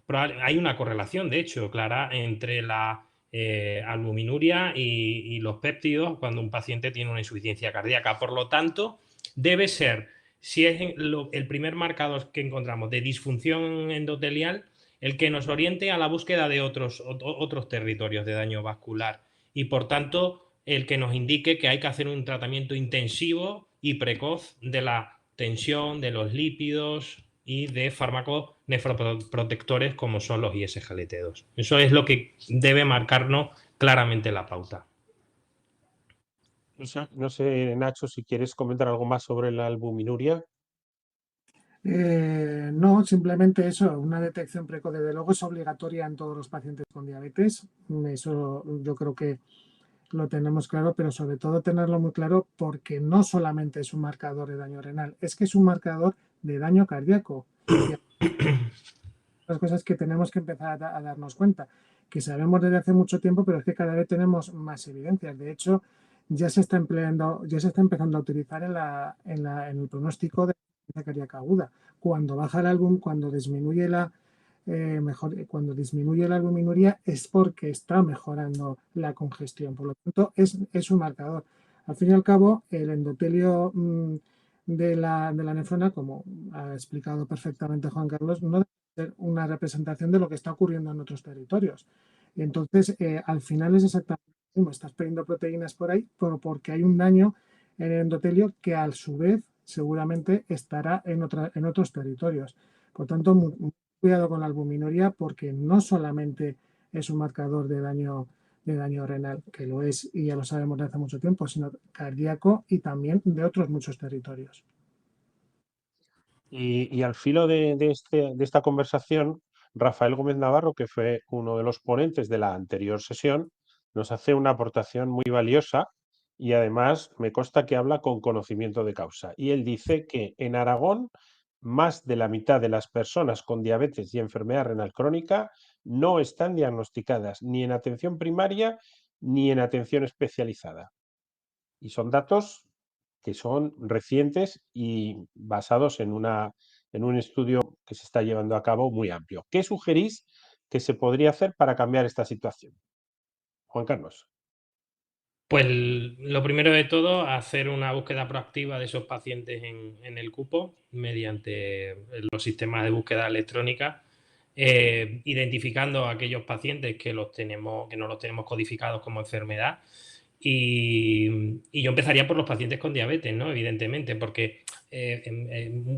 hay una correlación, de hecho, clara entre la albuminuria y los péptidos cuando un paciente tiene una insuficiencia cardíaca. Por lo tanto, debe ser, si es el primer marcador que encontramos de disfunción endotelial, el que nos oriente a la búsqueda de otros territorios de daño vascular y, por tanto, el que nos indique que hay que hacer un tratamiento intensivo y precoz de la tensión, de los lípidos y de fármacos nefroprotectores como son los ISGLT2. Eso es lo que debe marcarnos claramente la pauta. No sé, Nacho, si quieres comentar algo más sobre la albuminuria. No, simplemente eso, una detección precoz, desde luego es obligatoria en todos los pacientes con diabetes. Eso yo creo que lo tenemos claro, pero sobre todo tenerlo muy claro porque no solamente es un marcador de daño renal, es que es un marcador de daño cardíaco. Y las cosas que tenemos que empezar a darnos cuenta, que sabemos desde hace mucho tiempo, pero es que cada vez tenemos más evidencias. De hecho, ya se está empezando a utilizar en el pronóstico de insuficiencia cardíaca aguda. Cuando baja el álbum, cuando disminuye cuando disminuye la albuminuria es porque está mejorando la congestión. Por lo tanto, es un marcador. Al fin y al cabo, el endotelio de la nefrona, como ha explicado perfectamente Juan Carlos, no debe ser una representación de lo que está ocurriendo en otros territorios. Y entonces, al final es exactamente mismo estás perdiendo proteínas por ahí porque hay un daño en el endotelio que a su vez seguramente estará en otros territorios. Por tanto, cuidado con la albuminuria porque no solamente es un marcador de daño renal, que lo es y ya lo sabemos desde hace mucho tiempo, sino cardíaco y también de otros muchos territorios. Y al filo de esta conversación, Rafael Gómez Navarro, que fue uno de los ponentes de la anterior sesión, nos hace una aportación muy valiosa y además me consta que habla con conocimiento de causa. Y él dice que en Aragón más de la mitad de las personas con diabetes y enfermedad renal crónica no están diagnosticadas ni en atención primaria ni en atención especializada. Y son datos que son recientes y basados en un estudio que se está llevando a cabo muy amplio. ¿Qué sugerís que se podría hacer para cambiar esta situación? Juan Carlos. Pues lo primero de todo, hacer una búsqueda proactiva de esos pacientes en el cupo mediante los sistemas de búsqueda electrónica, identificando a aquellos pacientes que no los tenemos codificados como enfermedad. Y yo empezaría por los pacientes con diabetes, ¿no? Evidentemente, porque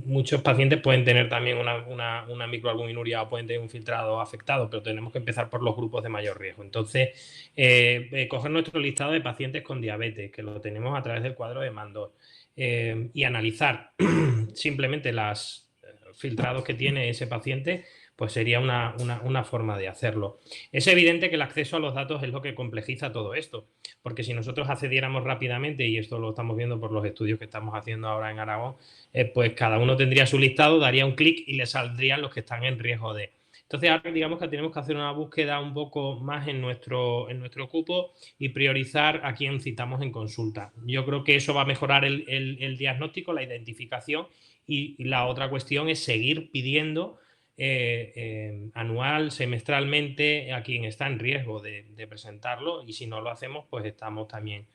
muchos pacientes pueden tener también una microalbuminuria o pueden tener un filtrado afectado, pero tenemos que empezar por los grupos de mayor riesgo. Entonces, coger nuestro listado de pacientes con diabetes, que lo tenemos a través del cuadro de Mandor, y analizar simplemente los filtrados que tiene ese paciente, pues sería una forma de hacerlo. Es evidente que el acceso a los datos es lo que complejiza todo esto, porque si nosotros accediéramos rápidamente, y esto lo estamos viendo por los estudios que estamos haciendo ahora en Aragón, pues cada uno tendría su listado, daría un clic y le saldrían los que están en riesgo de. Entonces ahora digamos que tenemos que hacer una búsqueda un poco más en nuestro cupo y priorizar a quién citamos en consulta. Yo creo que eso va a mejorar el diagnóstico, la identificación, y la otra cuestión es seguir pidiendo anual, semestralmente, a quien está en riesgo de presentarlo, y si no lo hacemos, pues estamos también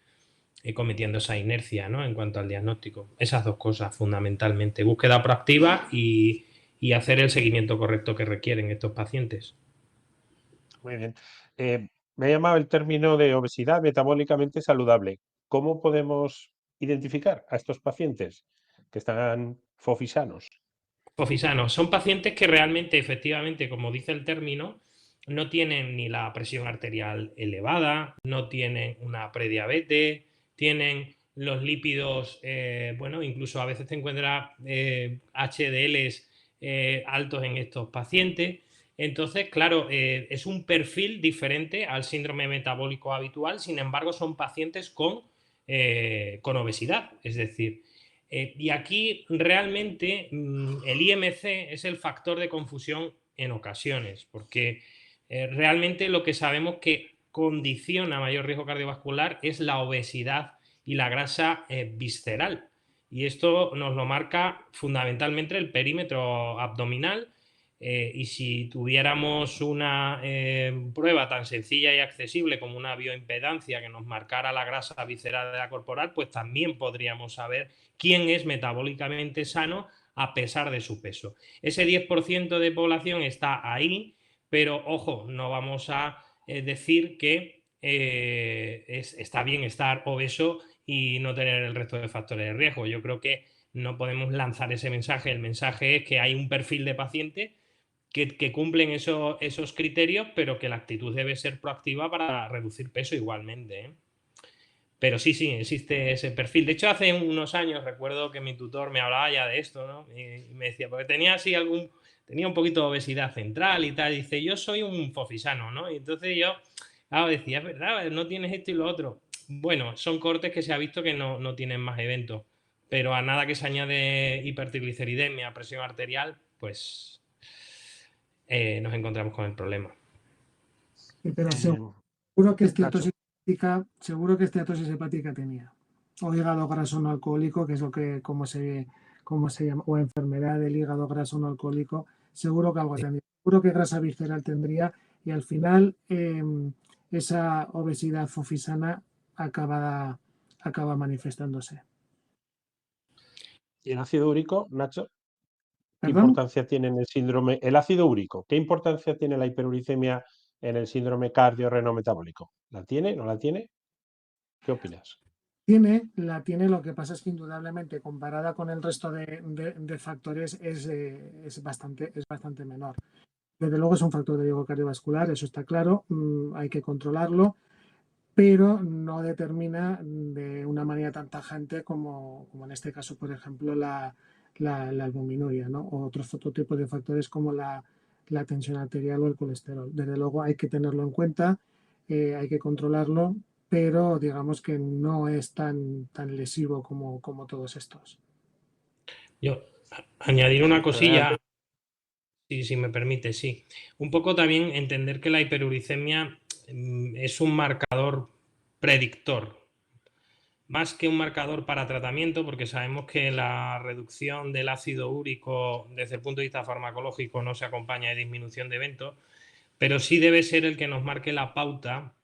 cometiendo esa inercia, ¿no? En cuanto al diagnóstico. Esas dos cosas, fundamentalmente. Búsqueda proactiva y hacer el seguimiento correcto que requieren estos pacientes. Muy bien. Me ha llamado el término de obesidad metabólicamente saludable. ¿Cómo podemos identificar a estos pacientes que están fofisanos? Fofisanos son pacientes que realmente, efectivamente, como dice el término, no tienen ni la presión arterial elevada, no tienen una prediabetes, tienen los lípidos, bueno, incluso a veces te encuentras HDLs altos en estos pacientes. Entonces, claro, es un perfil diferente al síndrome metabólico habitual, sin embargo, son pacientes con obesidad, es decir, y aquí realmente el IMC es el factor de confusión en ocasiones, porque realmente lo que sabemos que condiciona mayor riesgo cardiovascular es la obesidad y la grasa visceral. Y esto nos lo marca fundamentalmente el perímetro abdominal. Y si tuviéramos una prueba tan sencilla y accesible como una bioimpedancia que nos marcara la grasa visceral de la corporal, pues también podríamos saber quién es metabólicamente sano a pesar de su peso. Ese 10% de población está ahí, pero ojo, no vamos a decir que está bien estar obeso y no tener el resto de factores de riesgo. Yo creo que no podemos lanzar ese mensaje. El mensaje es que hay un perfil de paciente que cumplen esos criterios, pero que la actitud debe ser proactiva para reducir peso igualmente, ¿eh? Pero sí, existe ese perfil. De hecho, hace unos años recuerdo que mi tutor me hablaba ya de esto, ¿no? Y me decía, porque tenía un poquito de obesidad central y tal. Y dice, yo soy un fofisano, ¿no? Y entonces yo, claro, decía, es verdad, no tienes esto y lo otro. Bueno, son cortes que se ha visto que no tienen más eventos. Pero a nada que se añade hipertrigliceridemia, presión arterial, pues nos encontramos con el problema. Pero seguro que esteatosis hepática tenía. O hígado graso no alcohólico, que es lo que, como se llama, o enfermedad del hígado graso no alcohólico, seguro que algo tendría. Seguro que grasa visceral tendría, y al final esa obesidad fofisana acaba manifestándose. ¿Y el ácido úrico, Nacho? ¿Qué ¿Perdón? importancia tiene en el síndrome? El ácido úrico, ¿qué importancia tiene la hiperuricemia en el síndrome cardiorrenometabólico? ¿La tiene? ¿No la tiene? ¿Qué opinas? La tiene, lo que pasa es que indudablemente comparada con el resto de factores es bastante menor. Desde luego es un factor de riesgo cardiovascular, eso está claro, hay que controlarlo, pero no determina de una manera tan tajante como en este caso, por ejemplo, la albuminuria, ¿no? O otro tipo de factores como la tensión arterial o el colesterol. Desde luego hay que tenerlo en cuenta, hay que controlarlo, pero digamos que no es tan lesivo como todos estos. Yo añadir una cosilla, si me permite, sí. Un poco también entender que la hiperuricemia es un marcador predictor, más que un marcador para tratamiento, porque sabemos que la reducción del ácido úrico desde el punto de vista farmacológico no se acompaña de disminución de eventos, pero sí debe ser el que nos marque la pauta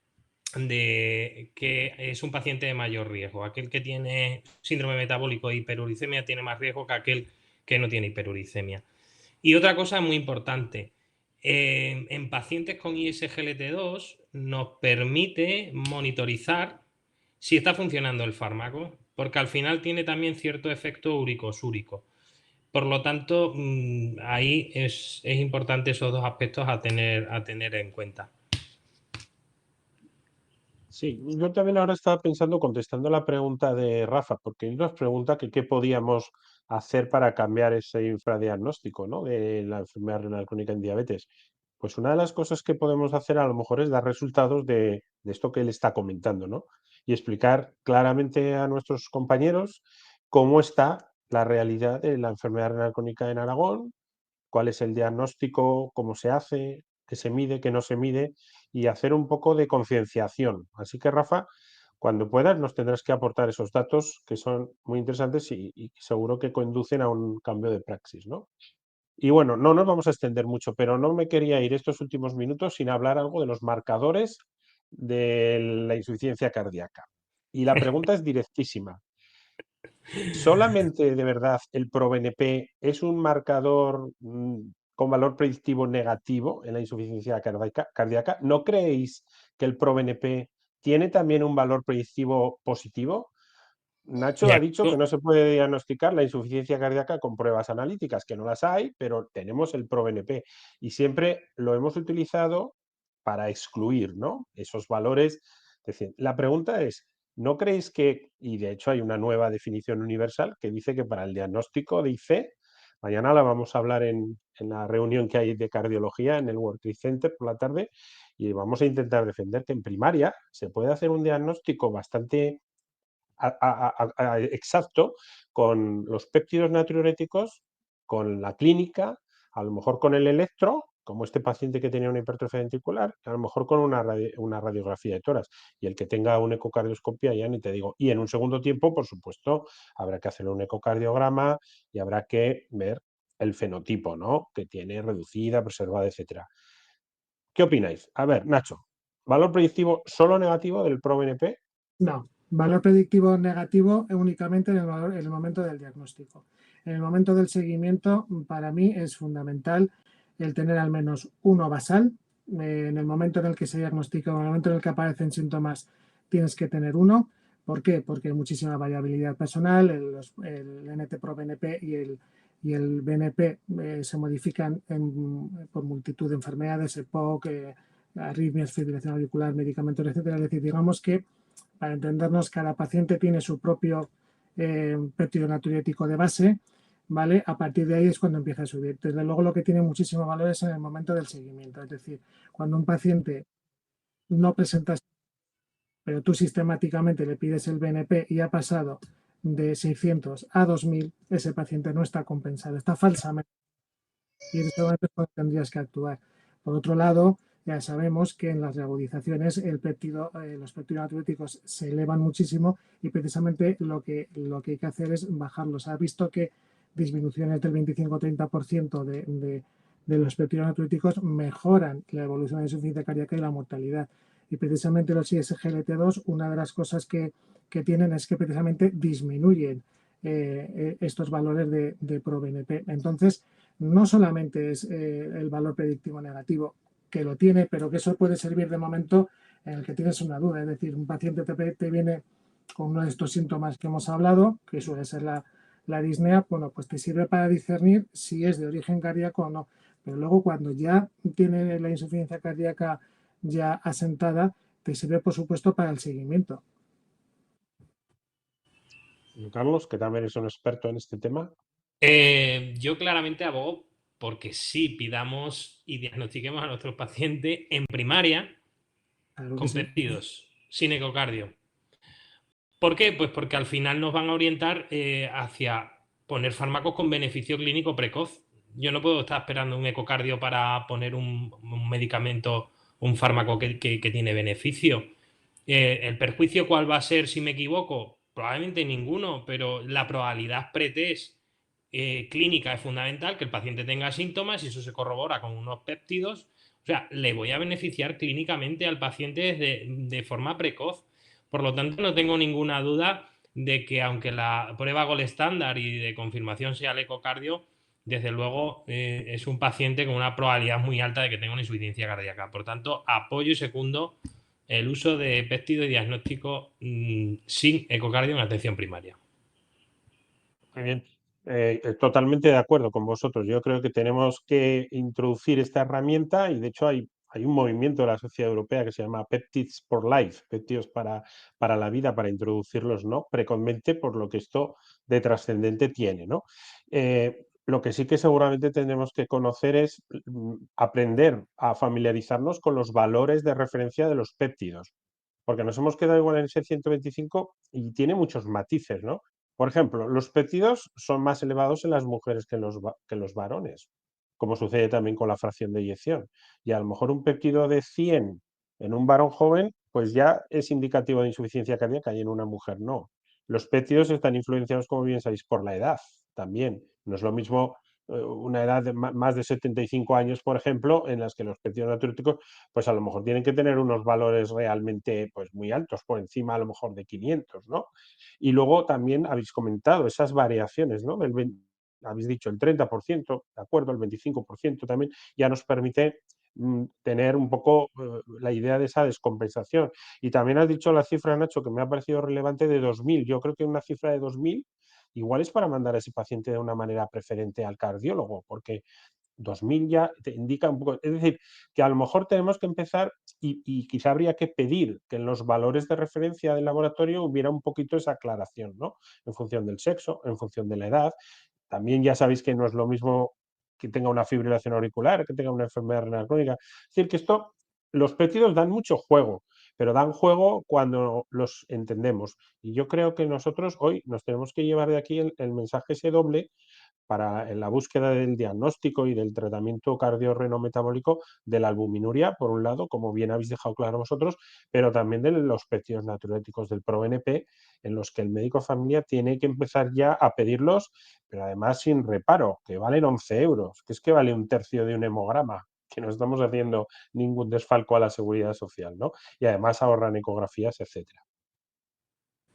de que es un paciente de mayor riesgo. Aquel que tiene síndrome metabólico e hiperuricemia tiene más riesgo que aquel que no tiene hiperuricemia. Y otra cosa muy importante, en pacientes con ISGLT2 nos permite monitorizar si está funcionando el fármaco, porque al final tiene también cierto efecto uricosúrico. Por lo tanto, ahí es importante esos dos aspectos a tener en cuenta. Sí, yo también ahora estaba pensando, contestando la pregunta de Rafa, porque él nos pregunta que qué podíamos hacer para cambiar ese infradiagnóstico, ¿no?, de la enfermedad renal crónica en diabetes. Pues una de las cosas que podemos hacer a lo mejor es dar resultados de esto que él está comentando, ¿no? Y explicar claramente a nuestros compañeros cómo está la realidad de la enfermedad renal crónica en Aragón, cuál es el diagnóstico, cómo se hace, qué se mide, qué no se mide, y hacer un poco de concienciación. Así que, Rafa, cuando puedas nos tendrás que aportar esos datos que son muy interesantes y seguro que conducen a un cambio de praxis, ¿no? Y bueno, no nos vamos a extender mucho, pero no me quería ir estos últimos minutos sin hablar algo de los marcadores de la insuficiencia cardíaca. Y la pregunta es directísima. ¿Solamente de verdad el ProBNP es un marcador con valor predictivo negativo en la insuficiencia cardíaca? ¿No creéis que el ProBNP tiene también un valor predictivo positivo? Nacho ha dicho que no se puede diagnosticar la insuficiencia cardíaca con pruebas analíticas, que no las hay, pero tenemos el ProBNP y siempre lo hemos utilizado para excluir, ¿no?, esos valores. Es decir, la pregunta es, ¿no creéis que, y de hecho hay una nueva definición universal que dice que para el diagnóstico de IC, mañana la vamos a hablar en la reunión que hay de cardiología en el World Trade Center por la tarde, y vamos a intentar defender que en primaria se puede hacer un diagnóstico bastante exacto con los péptidos natriuréticos, con la clínica, a lo mejor con el electro, como este paciente que tenía una hipertrofia ventricular, a lo mejor con una radiografía de tórax, y el que tenga una ecocardioscopia ya ni te digo. Y en un segundo tiempo, por supuesto, habrá que hacer un ecocardiograma y habrá que ver el fenotipo, ¿no?, que tiene reducida, preservada, etcétera. ¿Qué opináis? A ver, Nacho, ¿valor predictivo solo negativo del ProBNP? No, valor predictivo negativo únicamente en el momento del diagnóstico. En el momento del seguimiento, para mí es fundamental el tener al menos uno basal. En el momento en el que se diagnostica, en el momento en el que aparecen síntomas, tienes que tener uno. ¿Por qué? Porque hay muchísima variabilidad personal. El NT-proBNP y el BNP se modifican por multitud de enfermedades, EPOC, arritmias, fibrilación auricular, medicamentos, etcétera. Es decir, digamos que, para entendernos, cada paciente tiene su propio péptido natriurético de base, ¿vale? A partir de ahí es cuando empieza a subir. Desde luego, lo que tiene muchísimo valor es en el momento del seguimiento. Es decir, cuando un paciente no presenta, pero tú sistemáticamente le pides el BNP y ha pasado de 600 a 2000, ese paciente no está compensado, está falsamente. Y en este momento es cuando tendrías que actuar. Por otro lado, ya sabemos que en las reagudizaciones los péptidos natriuréticos se elevan muchísimo y precisamente lo que hay que hacer es bajarlos. Se ha visto que disminuciones del 25-30% de los péptidos natriuréticos mejoran la evolución de insuficiencia cardíaca y la mortalidad. Y precisamente los ISGLT2, una de las cosas que tienen es que precisamente disminuyen estos valores de ProBNP. Entonces, no solamente es el valor predictivo negativo, que lo tiene, pero que eso puede servir de momento en el que tienes una duda. Es decir, un paciente te viene con uno de estos síntomas que hemos hablado, que suele ser la disnea, bueno, pues te sirve para discernir si es de origen cardíaco o no. Pero luego cuando ya tiene la insuficiencia cardíaca ya asentada, te sirve, por supuesto, para el seguimiento. Carlos, que también es un experto en este tema. Yo claramente abogo porque sí pidamos y diagnostiquemos a nuestros pacientes en primaria Claro que con sí. péptidos, sin ecocardio. ¿Por qué? Pues porque al final nos van a orientar hacia poner fármacos con beneficio clínico precoz. Yo no puedo estar esperando un ecocardio para poner un medicamento, un fármaco que tiene beneficio. ¿El perjuicio cuál va a ser si me equivoco? Probablemente ninguno, pero la probabilidad pretest clínica es fundamental, que el paciente tenga síntomas y eso se corrobora con unos péptidos. O sea, le voy a beneficiar clínicamente al paciente de forma precoz. Por lo tanto, no tengo ninguna duda de que aunque la prueba gold estándar y de confirmación sea el ecocardio, desde luego es un paciente con una probabilidad muy alta de que tenga una insuficiencia cardíaca. Por tanto, apoyo y secundo el uso de péptido y diagnóstico sin ecocardio en atención primaria. Muy bien. Totalmente de acuerdo con vosotros. Yo creo que tenemos que introducir esta herramienta y de hecho hay un movimiento de la Sociedad Europea que se llama Peptides for Life, péptidos para la vida, para introducirlos, ¿no?, precozmente, por lo que esto de trascendente tiene, ¿no? Lo que sí que seguramente tenemos que conocer es aprender a familiarizarnos con los valores de referencia de los péptidos, porque nos hemos quedado igual en ese 125 y tiene muchos matices, ¿no? Por ejemplo, los péptidos son más elevados en las mujeres que en los varones, como sucede también con la fracción de eyección. Y a lo mejor un péptido de 100 en un varón joven, pues ya es indicativo de insuficiencia cardíaca y en una mujer no. Los péptidos están influenciados, como bien sabéis, por la edad también. No es lo mismo una edad de más de 75 años, por ejemplo, en las que los péptidos natriúricos, pues a lo mejor tienen que tener unos valores realmente pues muy altos, por encima a lo mejor de 500, ¿no? Y luego también habéis comentado esas variaciones, ¿no? Habéis dicho el 30%, de acuerdo, el 25% también, ya nos permite tener un poco la idea de esa descompensación. Y también has dicho la cifra, Nacho, que me ha parecido relevante, de 2.000. Yo creo que una cifra de 2.000 igual es para mandar a ese paciente de una manera preferente al cardiólogo, porque 2.000 ya te indica un poco, es decir, que a lo mejor tenemos que empezar y quizá habría que pedir que en los valores de referencia del laboratorio hubiera un poquito esa aclaración, ¿no? En función del sexo, en función de la edad. También ya sabéis que no es lo mismo que tenga una fibrilación auricular, que tenga una enfermedad renal crónica. Es decir, que los péptidos dan mucho juego, pero dan juego cuando los entendemos. Y yo creo que nosotros hoy nos tenemos que llevar de aquí el mensaje ese doble en la búsqueda del diagnóstico y del tratamiento cardiorrenometabólico de la albuminuria, por un lado, como bien habéis dejado claro vosotros, pero también de los péptidos natriuréticos del ProNP, en los que el médico de familia tiene que empezar ya a pedirlos, pero además sin reparo, que valen 11 euros, que es que vale un tercio de un hemograma, que no estamos haciendo ningún desfalco a la seguridad social, ¿no? Y además ahorran ecografías, etcétera.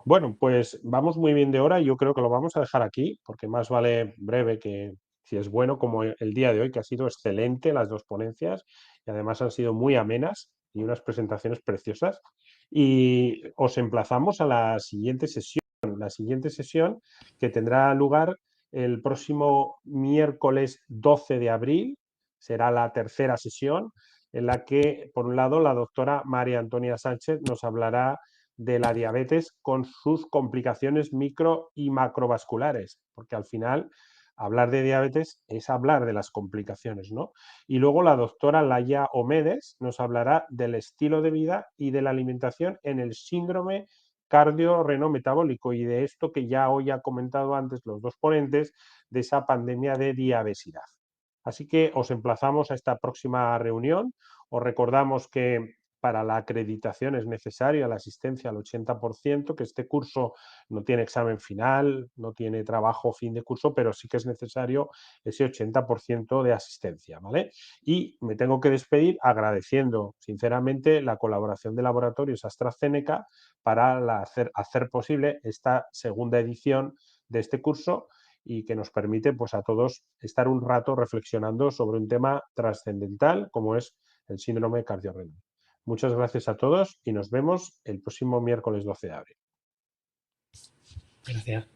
Bueno, pues vamos muy bien de hora y yo creo que lo vamos a dejar aquí, porque más vale breve que si es bueno, como el día de hoy, que ha sido excelente las dos ponencias y además han sido muy amenas y unas presentaciones preciosas. Y os emplazamos a la siguiente sesión que tendrá lugar el próximo miércoles 12 de abril, será la tercera sesión, en la que, por un lado, la doctora María Antonia Sánchez nos hablará de la diabetes con sus complicaciones micro y macrovasculares, porque al final hablar de diabetes es hablar de las complicaciones, ¿no? Y luego la doctora Laia Omedes nos hablará del estilo de vida y de la alimentación en el síndrome cardiorrenometabólico y de esto que ya hoy ha comentado antes los dos ponentes, de esa pandemia de diabesidad. Así que os emplazamos a esta próxima reunión. Os recordamos que para la acreditación es necesaria la asistencia al 80%, que este curso no tiene examen final, no tiene trabajo fin de curso, pero sí que es necesario ese 80% de asistencia, ¿vale? Y me tengo que despedir agradeciendo sinceramente la colaboración de Laboratorios AstraZeneca para hacer posible esta segunda edición de este curso y que nos permite pues a todos estar un rato reflexionando sobre un tema trascendental como es el síndrome cardiorrenal. Muchas gracias a todos y nos vemos el próximo miércoles 12 de abril. Gracias.